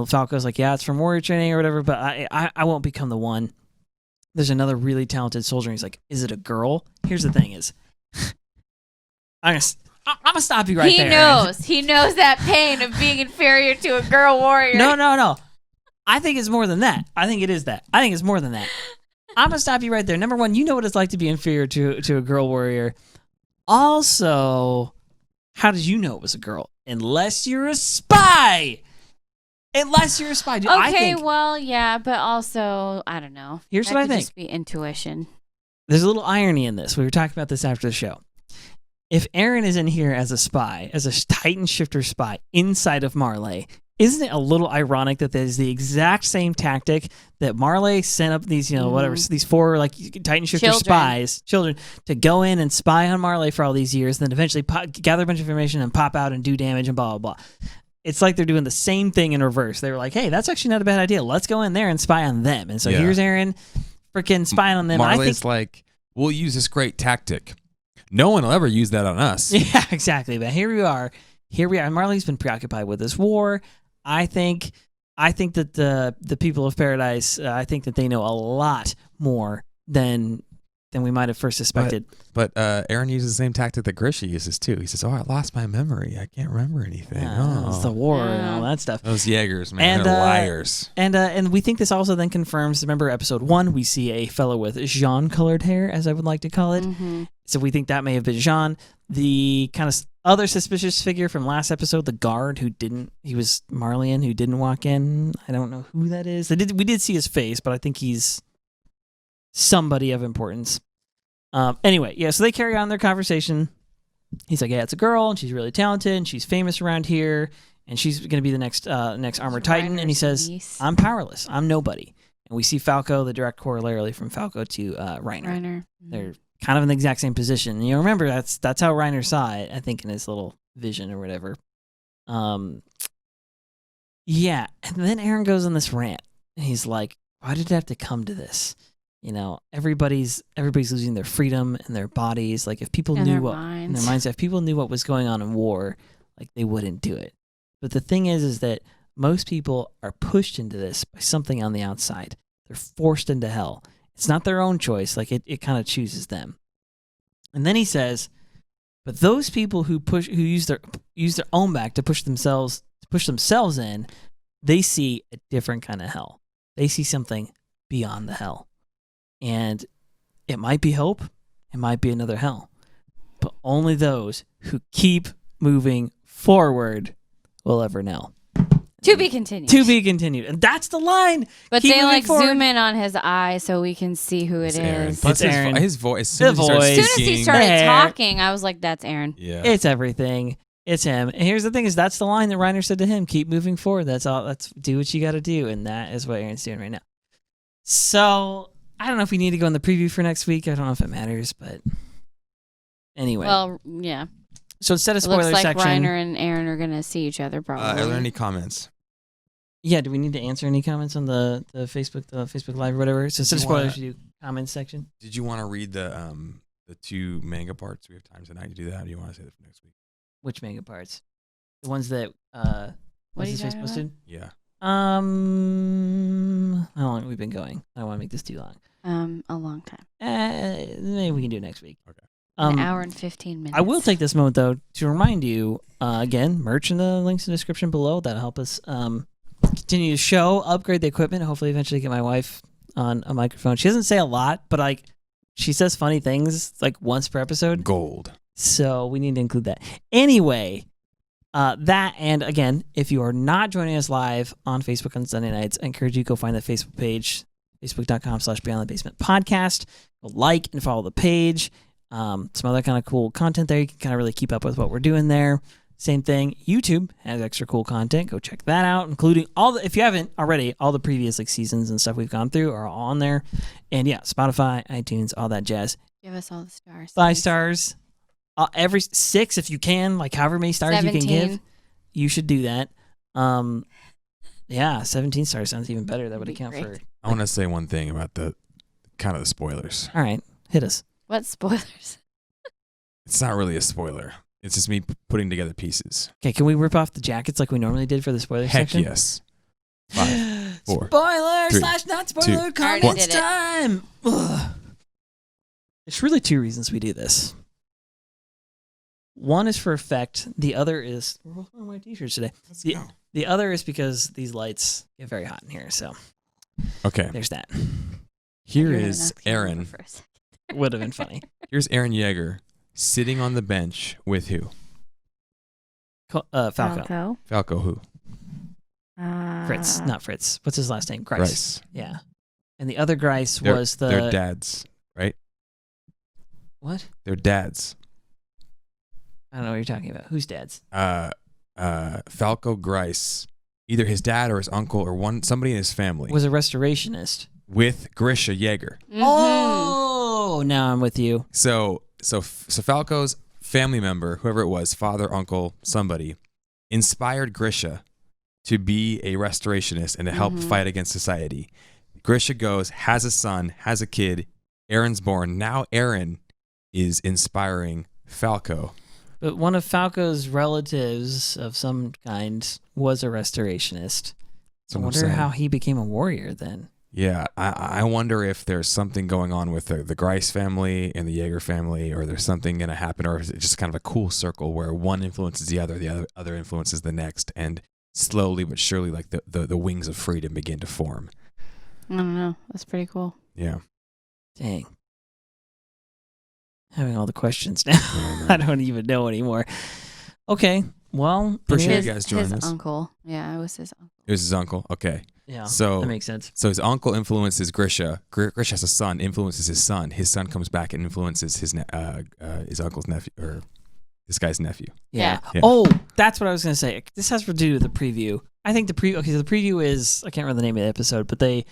Falco's like, yeah, it's from warrior training or whatever, but I won't become the one. There's another really talented soldier. And he's like, is it a girl? Here's the thing is, I'm gonna stop you right there. He knows that pain of being inferior to a girl warrior. No. I think it's more than that. I think it is that. I think it's more than that. I'm gonna stop you right there. Number one, you know what it's like to be inferior to a girl warrior. Also, how did you know it was a girl? Unless you're a spy. Dude, Okay, well, yeah, but also, I don't know. Here's what I think. Just be intuition. There's a little irony in this. We were talking about this after the show. If Eren is in here as a spy, as a Titan shifter spy inside of Marley, isn't it a little ironic that that is the exact same tactic that Marley sent up these, these 4 like Titan shifter children, to go in and spy on Marley for all these years, then eventually gather a bunch of information and pop out and do damage and blah, blah, blah. It's like they're doing the same thing in reverse. They were like, hey, that's actually not a bad idea. Let's go in there and spy on them. And so here's Eren freaking spying on them. Marley's like, we'll use this great tactic. No one will ever use that on us. Yeah, exactly. But here we are. And Marley's been preoccupied with this war. I think that the people of Paradis, I think that they know a lot more than we might have first suspected. But Eren uses the same tactic that Grisha uses too. He says, "Oh, I lost my memory. I can't remember anything." It's the war and all that stuff. Those Jaegers, man, they're liars. And we think this also then confirms. Remember, episode 1, we see a fellow with Jean-colored hair, as I would like to call it. Mm-hmm. So we think that may have been Jean. The kind of other suspicious figure from last episode, the guard he was Marleyean, who didn't walk in. I don't know who that is. We did see his face, but I think he's somebody of importance. Anyway, yeah, so they carry on their conversation. He's like, yeah, it's a girl, and she's really talented, and she's famous around here, and she's going to be the next Armored Titan. And he says, I'm powerless. I'm nobody. And we see Falco, the direct corollary from Falco to Reiner. They're kind of in the exact same position. And you remember, that's how Reiner saw it, I think, in his little vision or whatever. Yeah, and then Eren goes on this rant, and he's like, why did it have to come to this? Everybody's losing their freedom and their bodies. Like, if people knew in their minds, if people knew what was going on in war, like, they wouldn't do it. But the thing is that most people are pushed into this by something on the outside. They're forced into hell. It's not their own choice. Like, it kind of chooses them. And then he says, but those people who use their own back to push themselves in, they see a different kind of hell. They see something beyond the hell. And it might be hope, it might be another hell, but only those who keep moving forward will ever know. To be continued. And that's the line. But keep they zoom in on his eye so we can see who it is. Plus his voice. As soon as he started talking, I was like, that's Eren. Yeah. It's everything. It's him. And here's the thing: is that's the line that Reiner said to him. Keep moving forward. That's all. That's do what you got to do, and that is what Eren's doing right now. So I don't know if we need to go in the preview for next week. I don't know if it matters, but anyway. Well, yeah. So instead of spoiler looks like section, Reiner and Eren are going to see each other probably. Are there any comments? Yeah, do we need to answer any comments on the Facebook Live or whatever? So instead of spoilers, you do comments section. Did you want to read the the 2 manga parts? We have time tonight to do that. Or do you want to say that for next week? Which manga parts? The ones that What are you this talking posted? Yeah. How long have we been going? I don't want to make this too long. A long time. Maybe we can do it next week. Okay. An hour and 15 minutes. I will take this moment though to remind you again, merch in the links in the description below. That'll help us continue the show, upgrade the equipment, hopefully eventually get my wife on a microphone. She doesn't say a lot, but like she says funny things like once per episode. Gold. So we need to include that. Anyway, that, and again, if you are not joining us live on Facebook on Sunday nights, I encourage you to go find the Facebook page, facebook.com/beyondthebasementpodcast. Go like and follow the page. Some other kind of cool content there. You can kind of really keep up with what we're doing there. Same thing. YouTube has extra cool content. Go check that out, including if you haven't already, all the previous like seasons and stuff we've gone through are all on there. And yeah, Spotify, iTunes, all that jazz. Give us all the stars. 5 stars. Every 6 if you can, like however many stars 17. you can give. You should do that. Yeah, 17 stars sounds even better. That would account for. I want to say one thing about the spoilers. All right, hit us. What spoilers? It's not really a spoiler. It's just me putting together pieces. Okay, can we rip off the jackets like we normally did for the spoiler Heck section? yes. 5, 4. Spoiler 3, / not spoiler 2, comments did it. time. Ugh. There's really 2 reasons we do this. One is for effect. The other is we're both wearing white t-shirts today. Let's go. The other is because these lights get very hot in here. So Okay. there's that. Here You're gonna is knock me over Eren. for a second. Would have been funny. Here's Eren Yeager sitting on the bench with who? Falco. Falco who? Fritz, not Fritz. What's his last name? Grice. Grice. Yeah. And the other Grice They're- was the They're dads, right? what? They're dads. I don't know what you're talking about. Who's dad's? Falco Grice, either his dad or his uncle or somebody in his family, Was a restorationist. with Grisha Yeager. Mhm. Oh, now I'm with you. So Falco's family member, whoever it was, father, uncle, somebody, inspired Grisha to be a restorationist and to help fight against society. Grisha goes, has a son, has a kid. Eren's born. Now Eren is inspiring Falco. But one of Falco's relatives of some kind was a restorationist. I wonder how he became a warrior then. Yeah, I wonder if there's something going on with the Grice family and the Yeager family, or there's something going to happen, or is it just kind of a cool circle where one influences the other influences the next, and slowly but surely, like the wings of freedom begin to form. I don't know. That's pretty cool. Yeah. Dang. Having all the questions now. I don't even know anymore. Okay. Well, Appreciate anyways- you guys joining his us. uncle. Yeah, it was his uncle. It was his uncle. Okay. Yeah, So that makes sense. So his uncle influences Grisha. Grisha has a son, influences his son. His son comes back and influences his uncle's nephew, or this guy's nephew. Yeah. Yeah. Oh, that's what I was going to say. This has to do with the preview. I think the preview. Okay, so the preview is, I can't remember the name of the episode, but they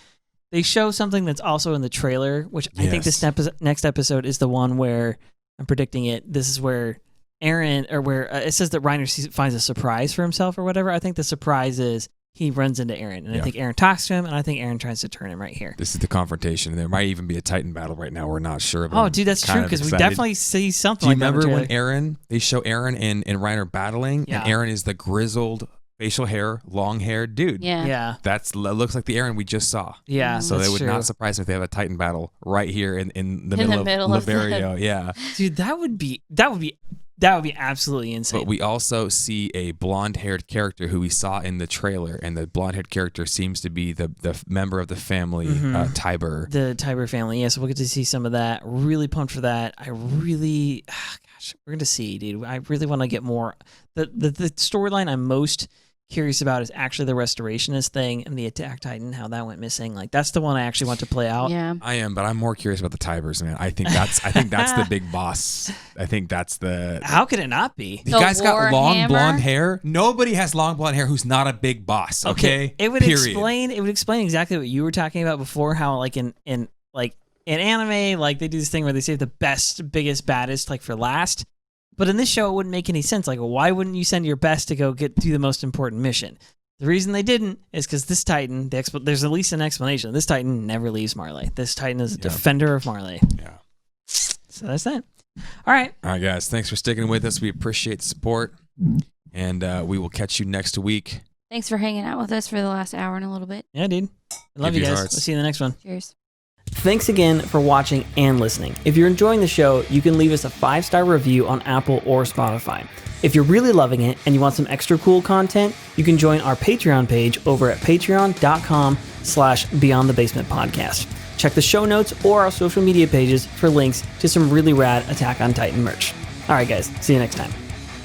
show something that's also in the trailer, which I think this next episode is the one where I'm predicting it. This is where Eren, or where it says that Reiner finds a surprise for himself or whatever. I think the surprise is he runs into Eren, and I think Eren talks to him, and I think Eren tries to turn him right here. This is the confrontation. There might even be a Titan battle right now. We're not sure. But Oh, I'm dude, that's kind true, of because we excited. definitely see something Do you like that. in the remember when trailer. they show Eren and Reiner battling, Yeah. and Eren is the grizzled, facial hair, long-haired dude? Yeah. Yeah. Looks like the Eren we just saw. Yeah. So that's they would true. not surprise me if they have a Titan battle right here in the In middle the middle of of the- Liberio. Yeah. Dude, that would be absolutely insane. But we also see a blonde-haired character who we saw in the trailer, and the blonde-haired character seems to be the member of the family, Tiber. The Tiber family, yeah, so we'll get to see some of that. Really pumped for that. I really, gosh, we're going to see, dude. I really want to get more. The storyline I'm most curious about is actually the restorationist thing and the Attack Titan, how that went missing. Like, that's the one I actually want to play out. Yeah. I am, but I'm more curious about the Tibers, man. I think that's the big boss. I think that's the. How could it not be? The The guy's got long Warhammer? blonde hair. Nobody has long blonde hair who's not a big boss. Okay, It would Period. explain exactly what you were talking about before, how like in anime, like they do this thing where they save the best, biggest, baddest like for last. But in this show, it wouldn't make any sense. Like, why wouldn't you send your best to go do the most important mission? The reason they didn't is because this Titan, there's at least an explanation. This Titan never leaves Marley. This Titan is a defender of Marley. Yeah. So that's that. All right. All right, guys. Thanks for sticking with us. We appreciate the support. And we will catch you next week. Thanks for hanging out with us for the last hour and a little bit. Yeah, dude. I love Give you you guys. hearts. We'll see you in the next one. Cheers. Thanks again for watching and listening. If you're enjoying the show, you can leave us a 5-star review on Apple or Spotify. If you're really loving it and you want some extra cool content, you can join our Patreon page over at patreon.com/beyondthebasementpodcast. Check the show notes or our social media pages for links to some really rad Attack on Titan merch. All right, guys. See you next time.